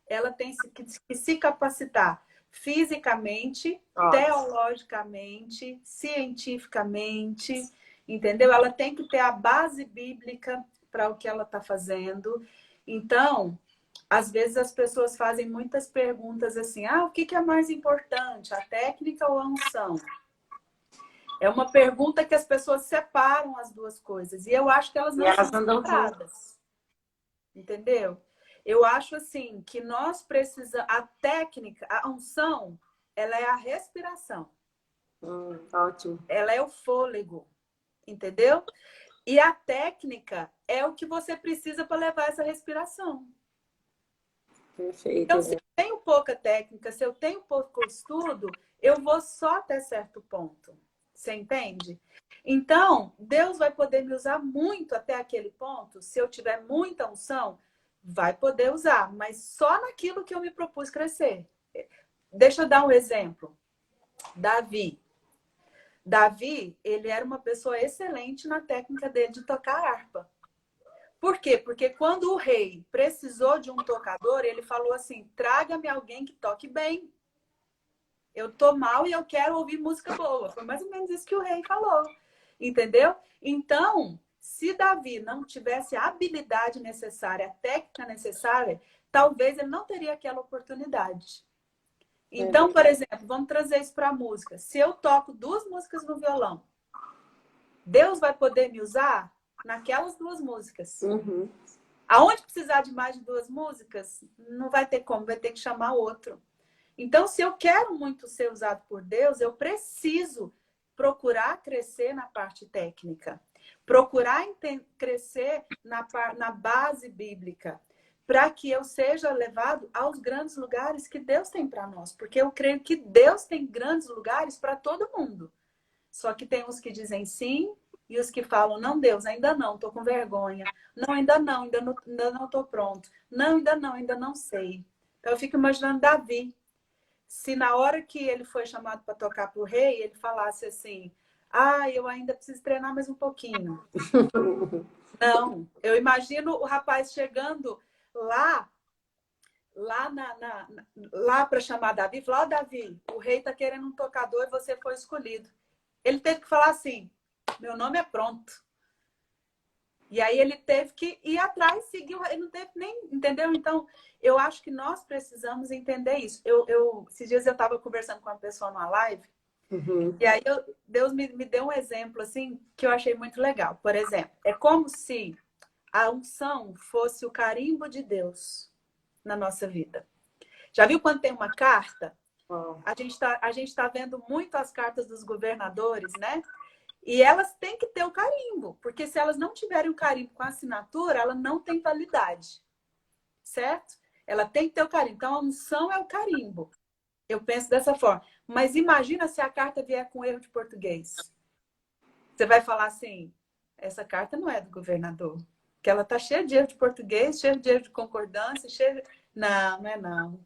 ela tem que se capacitar fisicamente, Nossa. teologicamente, cientificamente, entendeu? Ela tem que ter a base bíblica para o que ela está fazendo. Então, às vezes as pessoas fazem muitas perguntas assim: o que é mais importante, a técnica ou a unção? É uma pergunta que as pessoas separam as duas coisas. E eu acho que elas E não são elas andam juntas. separadas. Entendeu? Eu acho assim que nós precisamos. A técnica, a unção, ela é a respiração. Ótimo. Ela é o fôlego. Entendeu? E a técnica é o que você precisa para levar essa respiração. Perfeito. Então, se eu tenho pouca técnica, se eu tenho pouco estudo, eu vou só até certo ponto. Você entende? Então, Deus vai poder me usar muito até aquele ponto. Se eu tiver muita unção, vai poder usar, mas só naquilo que eu me propus crescer. Deixa eu dar um exemplo. Davi. Davi, ele era uma pessoa excelente na técnica dele de tocar harpa. Por quê? Porque quando o rei precisou de um tocador, ele falou assim: traga-me alguém que toque bem. Eu tô mal e eu quero ouvir música boa. Foi mais ou menos isso que o rei falou. Entendeu? Então, se Davi não tivesse a habilidade necessária, a técnica necessária, talvez ele não teria aquela oportunidade. Então, por exemplo, vamos trazer isso para a música. Se eu toco 2 músicas no violão, Deus vai poder me usar naquelas 2 músicas. Uhum. Aonde precisar de mais de 2 músicas, não vai ter como, vai ter que chamar outro. Então, se eu quero muito ser usado por Deus, eu preciso procurar crescer na parte técnica, procurar crescer na base bíblica, para que eu seja levado aos grandes lugares que Deus tem para nós. Porque eu creio que Deus tem grandes lugares para todo mundo. Só que tem uns que dizem sim e os que falam: não, Deus, ainda não, estou com vergonha. Não, ainda não estou pronto. Não, ainda não sei. Então eu fico imaginando Davi. Se na hora que ele foi chamado para tocar para o rei, ele falasse assim: eu ainda preciso treinar mais um pouquinho. Não, eu imagino o rapaz chegando lá lá para chamar Davi, falar: Davi, o rei está querendo um tocador e você foi escolhido. Ele teve que falar assim: meu nome é pronto. E aí ele teve que ir atrás, seguir, ele não teve nem, entendeu? Então, eu acho que nós precisamos entender isso. Esses dias eu estava conversando com uma pessoa numa live, e aí Deus me deu um exemplo, assim, que eu achei muito legal. Por exemplo, é como se a unção fosse o carimbo de Deus na nossa vida. Já viu quando tem uma carta? A gente tá vendo muito as cartas dos governadores, né? E elas têm que ter o carimbo, porque se elas não tiverem o carimbo com a assinatura, ela não tem validade, certo? Ela tem que ter o carimbo. Então, a unção é o carimbo. Eu penso dessa forma. Mas imagina se a carta vier com erro de português. Você vai falar assim: essa carta não é do governador, que ela tá cheia de erro de português, cheia de erro de concordância, cheia de... Não, não é não.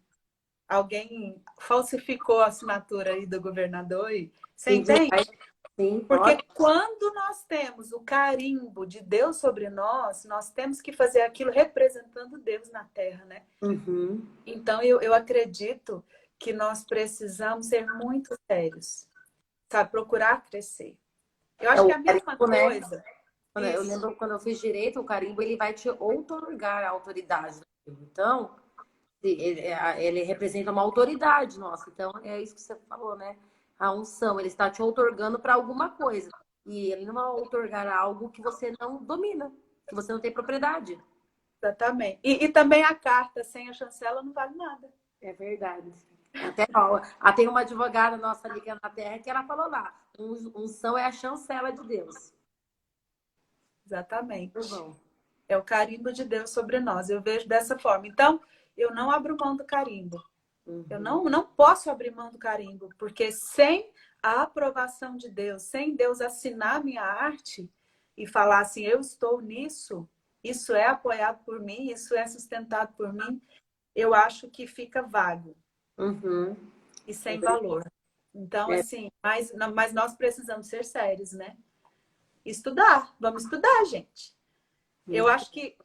Alguém falsificou a assinatura aí do governador e... Você entende? Sim, Porque pode. quando nós temos o carimbo de Deus sobre nós, nós temos que fazer aquilo representando Deus na terra, né? Uhum. Então, eu acredito que nós precisamos ser muito sérios, sabe? Procurar crescer. Eu É acho que o é a mesma carimbo, né? coisa. Eu Isso, lembro quando eu fiz direito, o carimbo ele vai te outorgar a autoridade. Então, ele representa uma autoridade nossa. Então, é isso que você falou, né? A unção, ele está te outorgando para alguma coisa. E ele não vai outorgar algo que você não domina, que você não tem propriedade. exatamente. E também a carta sem a chancela não vale nada. É verdade. Até ó, tem uma advogada nossa ali que é na terra que ela falou lá: unção é a chancela de Deus. exatamente. bom. É o carimbo de Deus sobre nós. Eu vejo dessa forma. Então, eu não abro mão do carimbo. Eu Uhum. não posso abrir mão do carimbo, porque sem a aprovação de Deus, sem Deus assinar minha arte e falar assim, eu estou nisso, isso é apoiado por mim, isso é sustentado por mim, eu acho que fica vago Uhum. e É sem verdade. valor. Então, É. assim, mas nós precisamos ser sérios, né? Estudar, vamos estudar, gente. Eu Muito. acho que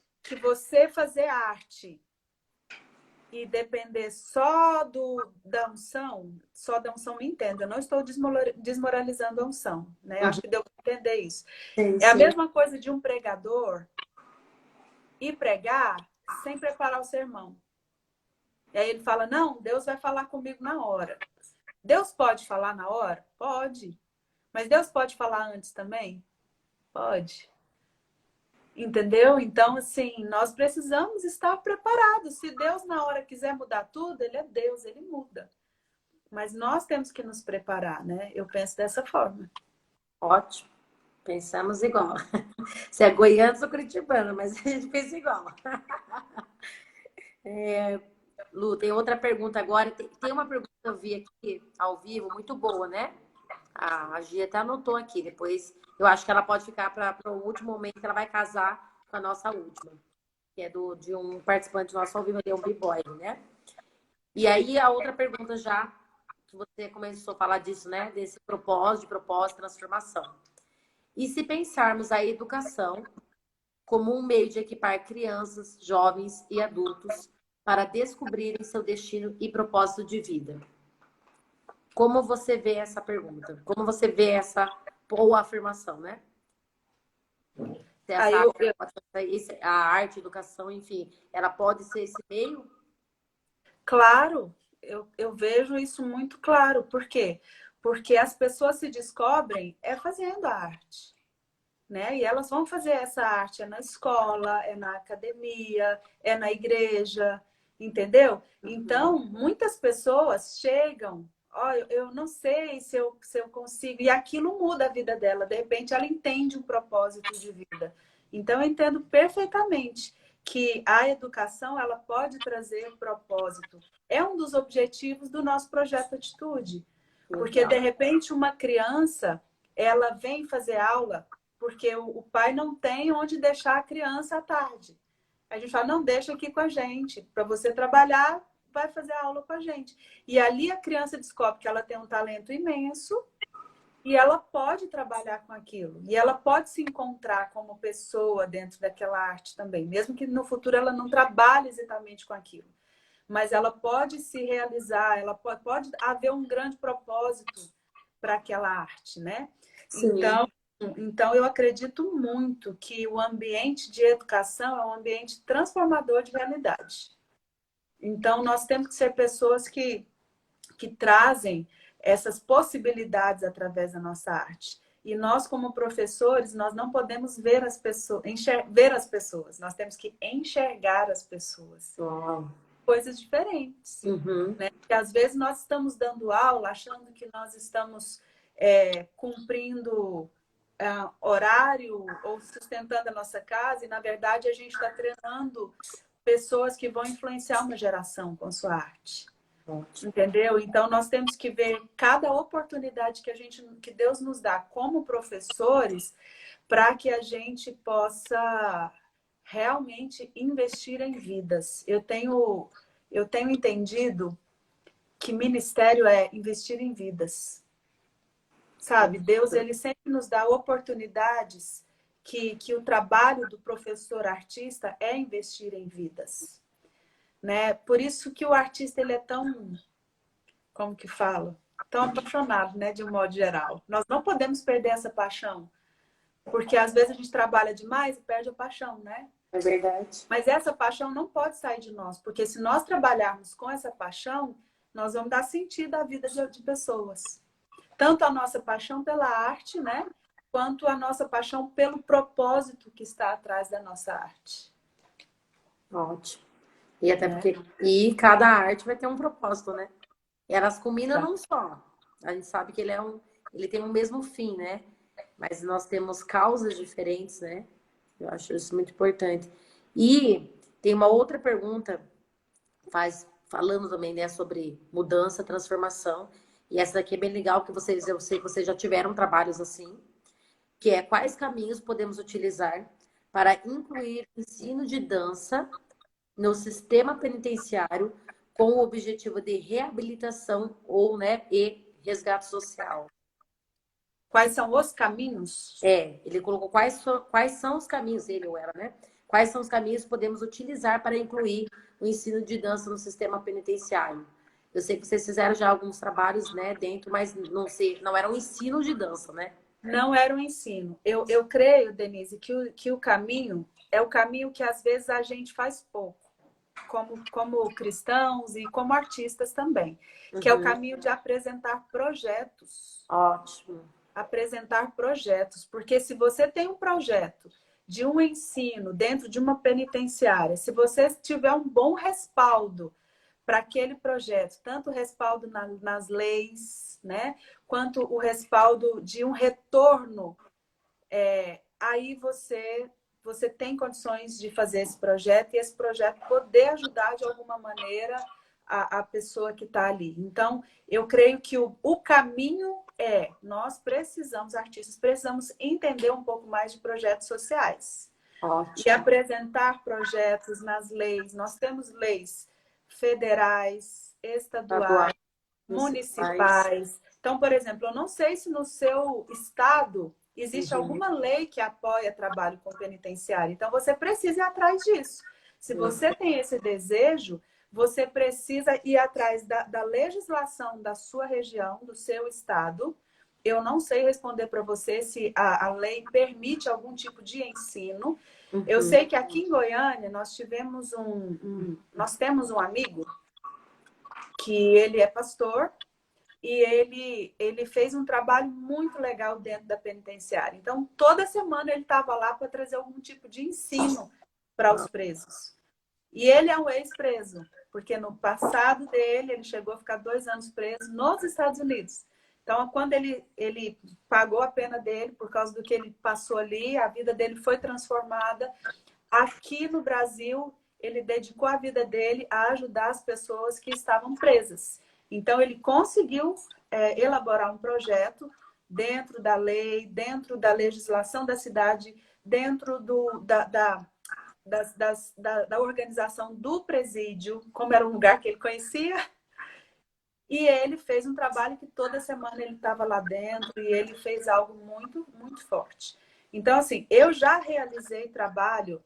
você fazer arte e depender só da unção, me entenda, eu não estou desmoralizando a unção, né? Uhum. Acho que deu para entender isso. Sim, É a sim. mesma coisa de um pregador ir pregar sem preparar o sermão. E aí ele fala, não, Deus vai falar comigo na hora. Deus pode falar na hora? Pode. Mas Deus pode falar antes também? Pode. Entendeu? Então, assim, nós precisamos estar preparados. Se Deus na hora quiser mudar tudo, Ele é Deus, Ele muda. Mas nós temos que nos preparar, né? Eu penso dessa forma. Ótimo. Pensamos igual. Você é goiano, eu sou curitibana, mas a gente pensa igual. Lu, tem outra pergunta agora. Tem uma pergunta que eu vi aqui ao vivo, muito boa, né? A Gia até anotou aqui. Depois eu acho que ela pode ficar para o último momento que ela vai casar com a nossa última, que é de um participante nosso ao vivo, ele é um b-boy, né? E aí a outra pergunta já, que você começou a falar disso, né? Desse propósito, transformação. E se pensarmos a educação como um meio de equipar crianças, jovens e adultos para descobrirem seu destino e propósito de vida? Como você vê essa pergunta? Como você vê essa ou a afirmação, né? Se Aí essa, eu, a arte, a educação, enfim, ela pode ser esse meio? claro, eu vejo isso muito claro. Por quê? Porque as pessoas se descobrem fazendo a arte, né? E elas vão fazer essa arte na escola, na academia, na igreja, entendeu? Uhum. Então, muitas pessoas chegam, ó, eu não sei se eu consigo, e aquilo muda a vida dela. De repente, ela entende um propósito de vida. Então, eu entendo perfeitamente que a educação ela pode trazer propósito. É um dos objetivos do nosso projeto Atitude, porque de Legal. repente uma criança ela vem fazer aula porque o pai não tem onde deixar a criança à tarde. A gente fala, não, deixa aqui com a gente. Para você trabalhar, vai fazer a aula com a gente. E ali a criança descobre que ela tem um talento imenso e ela pode trabalhar com aquilo. E ela pode se encontrar como pessoa dentro daquela arte também. Mesmo que no futuro ela não trabalhe exatamente com aquilo. Mas ela pode se realizar, ela pode haver um grande propósito para aquela arte, né? Sim. Então, eu acredito muito que o ambiente de educação é um ambiente transformador de realidade. Então, nós temos que ser pessoas que trazem essas possibilidades através da nossa arte. E nós, como professores, nós não podemos ver as pessoas, ver as pessoas, nós temos que enxergar as pessoas. Uau. Coisas diferentes. Uhum. Né? Porque às vezes nós estamos dando aula achando que nós estamos cumprindo horário ou sustentando a nossa casa e na verdade a gente está treinando pessoas que vão influenciar uma geração com sua arte. Ótimo. Entendeu? Então nós temos que ver cada oportunidade que Deus nos dá como professores para que a gente possa realmente investir em vidas. Eu tenho entendido que ministério é investir em vidas. Sabe? Deus, ele sempre nos dá oportunidades que o trabalho do professor artista é investir em vidas. Né? Por isso que o artista, ele é tão, como que fala? Tão apaixonado, né? De um modo geral. Nós não podemos perder essa paixão. Porque às vezes a gente trabalha demais e perde a paixão, né? É verdade. Mas essa paixão não pode sair de nós. Porque se nós trabalharmos com essa paixão, nós vamos dar sentido à vida de pessoas. Tanto a nossa paixão pela arte, né? Quanto a nossa paixão pelo propósito que está atrás da nossa arte. Ótimo. E até Né? porque cada arte vai ter um propósito, né? E elas combinam num só. A gente sabe que ele tem o mesmo fim, né? Mas nós temos causas diferentes, né? Eu acho isso muito importante. E tem uma outra pergunta, falando também, né, sobre mudança, transformação. E essa daqui é bem legal, que vocês, eu sei que vocês já tiveram trabalhos assim, que é quais caminhos podemos utilizar para incluir ensino de dança no sistema penitenciário com o objetivo de reabilitação ou, né, e resgate social. Quais são os caminhos? Ele colocou quais são os caminhos, ele ou ela, né? Quais são os caminhos que podemos utilizar para incluir o ensino de dança no sistema penitenciário? Eu sei que vocês fizeram já alguns trabalhos, né, dentro, mas não sei, não era um ensino de dança, né? Não era um ensino. Eu creio, Denise, que o caminho é o caminho que às vezes a gente faz pouco, como cristãos e como artistas também, que é o caminho de apresentar projetos. Ótimo. Apresentar projetos, porque se você tem um projeto de um ensino dentro de uma penitenciária, se você tiver um bom respaldo para aquele projeto, tanto o respaldo nas leis, né, quanto o respaldo de um retorno, aí você tem condições de fazer esse projeto e esse projeto poder ajudar de alguma maneira a pessoa que está ali. Então, eu creio que o caminho nós precisamos, artistas, precisamos entender um pouco mais de projetos sociais. Ótimo. E apresentar projetos nas leis. Nós temos leis federais, estaduais, municipais. Então, por exemplo, eu não sei se no seu estado existe alguma lei que apoia trabalho com penitenciário. Então, você precisa ir atrás disso. Se você tem esse desejo, você precisa ir atrás da legislação da sua região, do seu estado. Eu não sei responder para você se a lei permite algum tipo de ensino. Eu sei que aqui em Goiânia nós temos um amigo que ele é pastor e ele fez um trabalho muito legal dentro da penitenciária. Então, toda semana ele estava lá para trazer algum tipo de ensino para os presos. E ele é um ex-preso, porque no passado dele, ele chegou a ficar 2 anos preso nos Estados Unidos. Então, quando ele pagou a pena dele, por causa do que ele passou ali, a vida dele foi transformada. Aqui no Brasil, ele dedicou a vida dele a ajudar as pessoas que estavam presas. Então, ele conseguiu elaborar um projeto dentro da lei, dentro da legislação da cidade, dentro da organização do presídio, como era um lugar que ele conhecia. E ele fez um trabalho que toda semana ele estava lá dentro e ele fez algo muito, muito forte. Então, assim, eu já realizei trabalho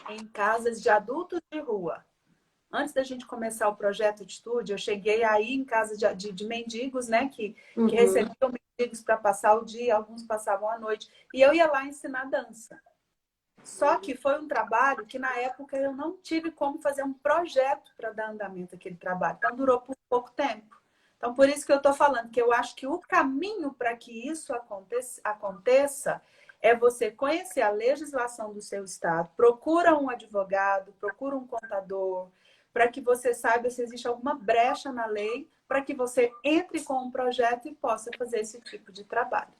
em casas de adultos de rua. Antes da gente começar o projeto de estúdio, eu cheguei aí em casa de mendigos, né? Que recebiam mendigos para passar o dia, alguns passavam a noite. E eu ia lá ensinar dança. Só que foi um trabalho que, na época, eu não tive como fazer um projeto para dar andamento àquele trabalho. Então, durou por pouco tempo. Então, por isso que eu estou falando que eu acho que o caminho para que isso aconteça é você conhecer a legislação do seu estado, procura um advogado, procura um contador, para que você saiba se existe alguma brecha na lei, para que você entre com um projeto e possa fazer esse tipo de trabalho.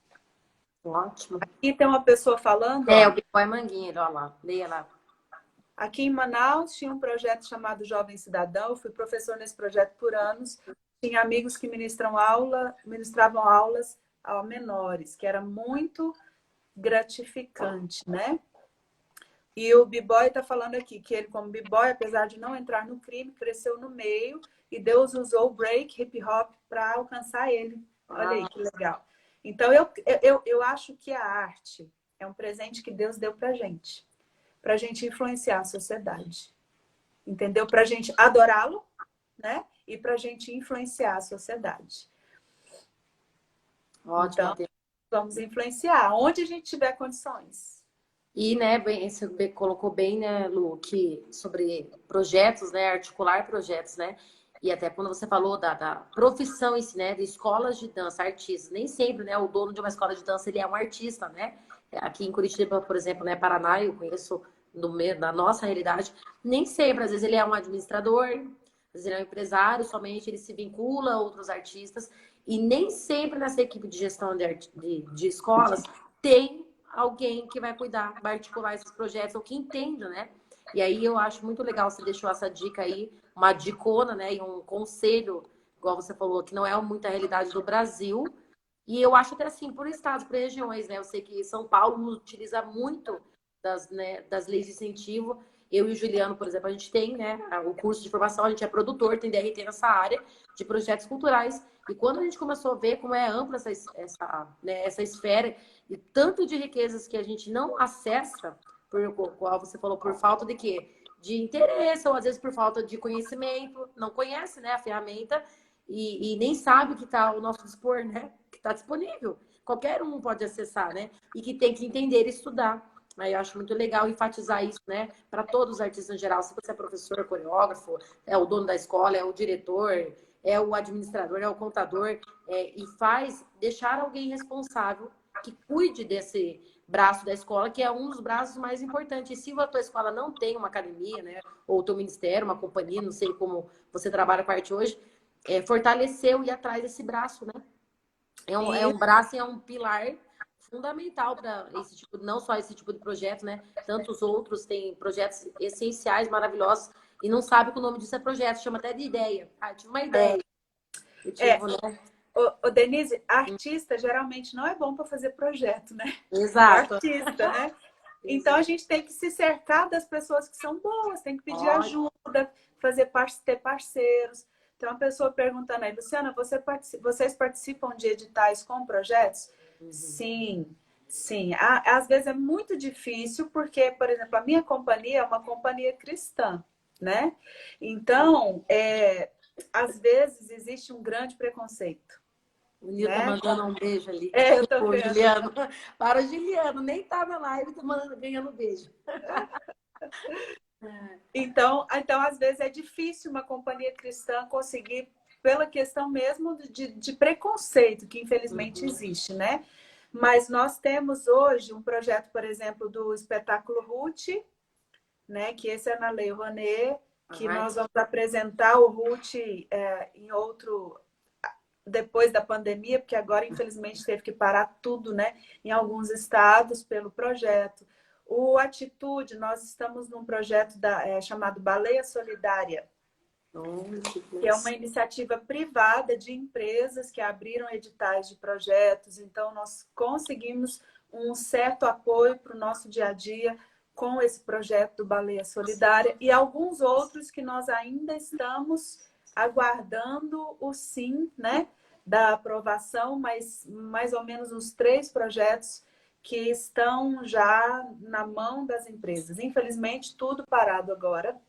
Ótimo. Aqui tem uma pessoa falando... o Bipói Manguinha, olha lá, leia lá. Aqui em Manaus tinha um projeto chamado Jovem Cidadão, eu fui professor nesse projeto por anos, tinha amigos que ministravam aulas a menores, que era muito gratificante, né? E o B-Boy está falando aqui que ele, como B-Boy, apesar de não entrar no crime, cresceu no meio e Deus usou o break, hip hop, para alcançar ele. Olha aí que legal. Então, eu acho que a arte é um presente que Deus deu para gente influenciar a sociedade. Entendeu? Para a gente adorá-lo, né? E para a gente influenciar a sociedade. Ótimo. Então, vamos influenciar onde a gente tiver condições. E, né, você colocou bem, né, Lu, que sobre projetos, né, articular projetos, né? E até quando você falou da profissão em si, né, de escolas de dança, artistas, nem sempre, né, o dono de uma escola de dança, ele é um artista, né? Aqui em Curitiba, por exemplo, né, Paraná, eu conheço na nossa realidade, nem sempre, às vezes ele é um administrador, às vezes ele é um empresário, somente ele se vincula a outros artistas, e nem sempre nessa equipe de gestão de escolas tem alguém que vai cuidar, vai articular esses projetos, ou que entenda, né? E aí eu acho muito legal, você deixou essa dica aí, uma dicona, né? E um conselho, igual você falou, que não é muita realidade do Brasil. E eu acho até assim, por estados, por regiões, né? Eu sei que São Paulo utiliza muito das leis de incentivo. Eu e o Juliano, por exemplo, a gente tem, né, o curso de formação, a gente é produtor, tem DRT nessa área de projetos culturais. E quando a gente começou a ver como é ampla essa esfera e tanto de riquezas que a gente não acessa, por qual você falou, por falta de quê? De interesse, ou às vezes por falta de conhecimento, não conhece, né, a ferramenta e nem sabe que está ao nosso dispor, né? Que está disponível. Qualquer um pode acessar, né? E que tem que entender e estudar. Aí eu acho muito legal enfatizar isso, né? Para todos os artistas em geral. Se você é professor, coreógrafo, é o dono da escola, é o diretor, é o administrador, é o contador, e deixar alguém responsável que cuide desse braço da escola, que é um dos braços mais importantes. E se a tua escola não tem uma academia, né? Ou o teu ministério, uma companhia, não sei como você trabalha com a arte hoje, fortaleceu e atrás desse braço, né? É um braço e é um pilar fundamental para esse tipo, não só esse tipo de projeto, né? Tantos outros têm projetos essenciais, maravilhosos, e não sabe que o nome disso é projeto, chama até de ideia. Ah, eu tive uma ideia. Eu tive, né? Denise, artista geralmente não é bom para fazer projeto, né? Exato. Artista, né? Então a gente tem que se cercar das pessoas que são boas, tem que pedir ajuda, ter parceiros. Então a pessoa perguntando aí, Luciana, vocês participam de editais com projetos? Sim, sim. Às vezes é muito difícil, porque, por exemplo, a minha companhia é uma companhia cristã, né? Então, às vezes existe um grande preconceito. O Nil tá mandando um beijo ali. Eu tô Pô, vendo. Juliano. Para o Juliano, nem tá na live, tá ganhando beijo. Então, às vezes é difícil uma companhia cristã conseguir, pela questão mesmo de preconceito, que infelizmente existe, né? Mas nós temos hoje um projeto, por exemplo, do espetáculo Ruth, né? Que esse é na Lei Rouanet, que nós vamos apresentar o Ruth em outro... depois da pandemia, porque agora, infelizmente, teve que parar tudo, né? Em alguns estados, pelo projeto. O Atitude, nós estamos num projeto chamado Baleia Solidária, que é uma iniciativa privada de empresas que abriram editais de projetos. Então, nós conseguimos um certo apoio para o nosso dia a dia com esse projeto do Baleia Solidária e alguns outros que nós ainda estamos aguardando o sim, né, da aprovação, mas mais ou menos uns 3 projetos que estão já na mão das empresas. Infelizmente, tudo parado agora.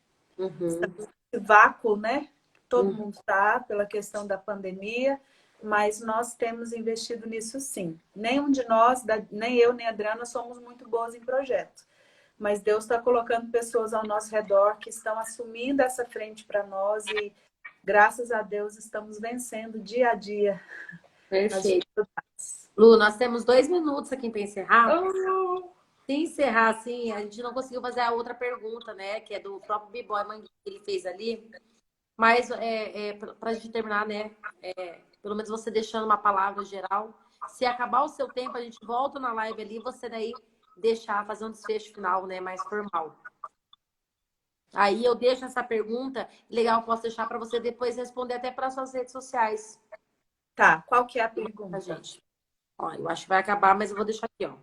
Esse vácuo, né? Todo mundo está pela questão da pandemia, mas nós temos investido nisso sim. Nenhum de nós, nem eu nem a Adriana, somos muito boas em projeto. Mas Deus está colocando pessoas ao nosso redor que estão assumindo essa frente para nós e, graças a Deus, estamos vencendo dia a dia. Perfeito. Lu, nós temos 2 minutos aqui para encerrar. Se encerrar assim, a gente não conseguiu fazer a outra pergunta, né? Que é do próprio B-Boy Mangue que ele fez ali. Mas para a gente terminar, né? Pelo menos você deixando uma palavra geral. Se acabar o seu tempo, a gente volta na live ali, você daí fazer um desfecho final, né? Mais formal. Aí eu deixo essa pergunta, legal, posso deixar para você depois responder até para suas redes sociais. Tá, qual que é a pergunta? Gente? Ó, eu acho que vai acabar, mas eu vou deixar aqui, ó.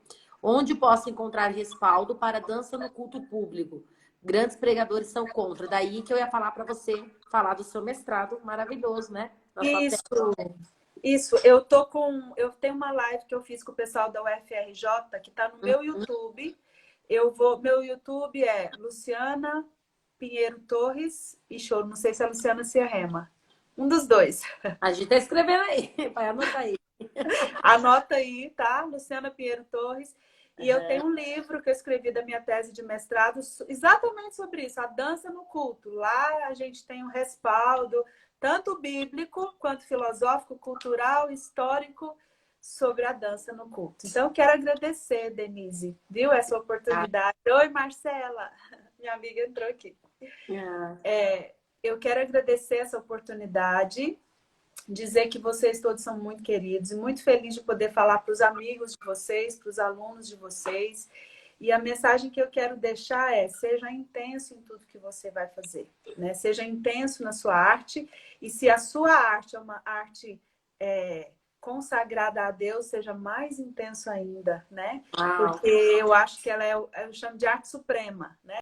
Onde posso encontrar respaldo para dança no culto público? Grandes pregadores são contra. Daí que eu ia falar para você falar do seu mestrado maravilhoso, né? Isso. Eu tenho uma live que eu fiz com o pessoal da UFRJ que está no meu YouTube. Meu YouTube é Luciana Pinheiro Torres e show. Não sei se é Luciana Sierrema. Um dos dois. A gente tá escrevendo aí, vai anotar aí. Anota aí, tá? Luciana Pinheiro Torres. E eu tenho um livro que eu escrevi da minha tese de mestrado exatamente sobre isso, a dança no culto. Lá a gente tem um respaldo, tanto bíblico quanto filosófico, cultural, histórico, sobre a dança no culto. Então, eu quero agradecer, Denise, viu, essa oportunidade. Oi, Marcela, minha amiga entrou aqui. Eu quero agradecer essa oportunidade dizer que vocês todos são muito queridos e muito feliz de poder falar para os amigos de vocês, para os alunos de vocês. E a mensagem que eu quero deixar é: seja intenso em tudo que você vai fazer, né? Seja intenso na sua arte, e se a sua arte é uma arte consagrada a Deus, seja mais intenso ainda, né? Uau. Porque eu acho que ela eu chamo de arte suprema, né?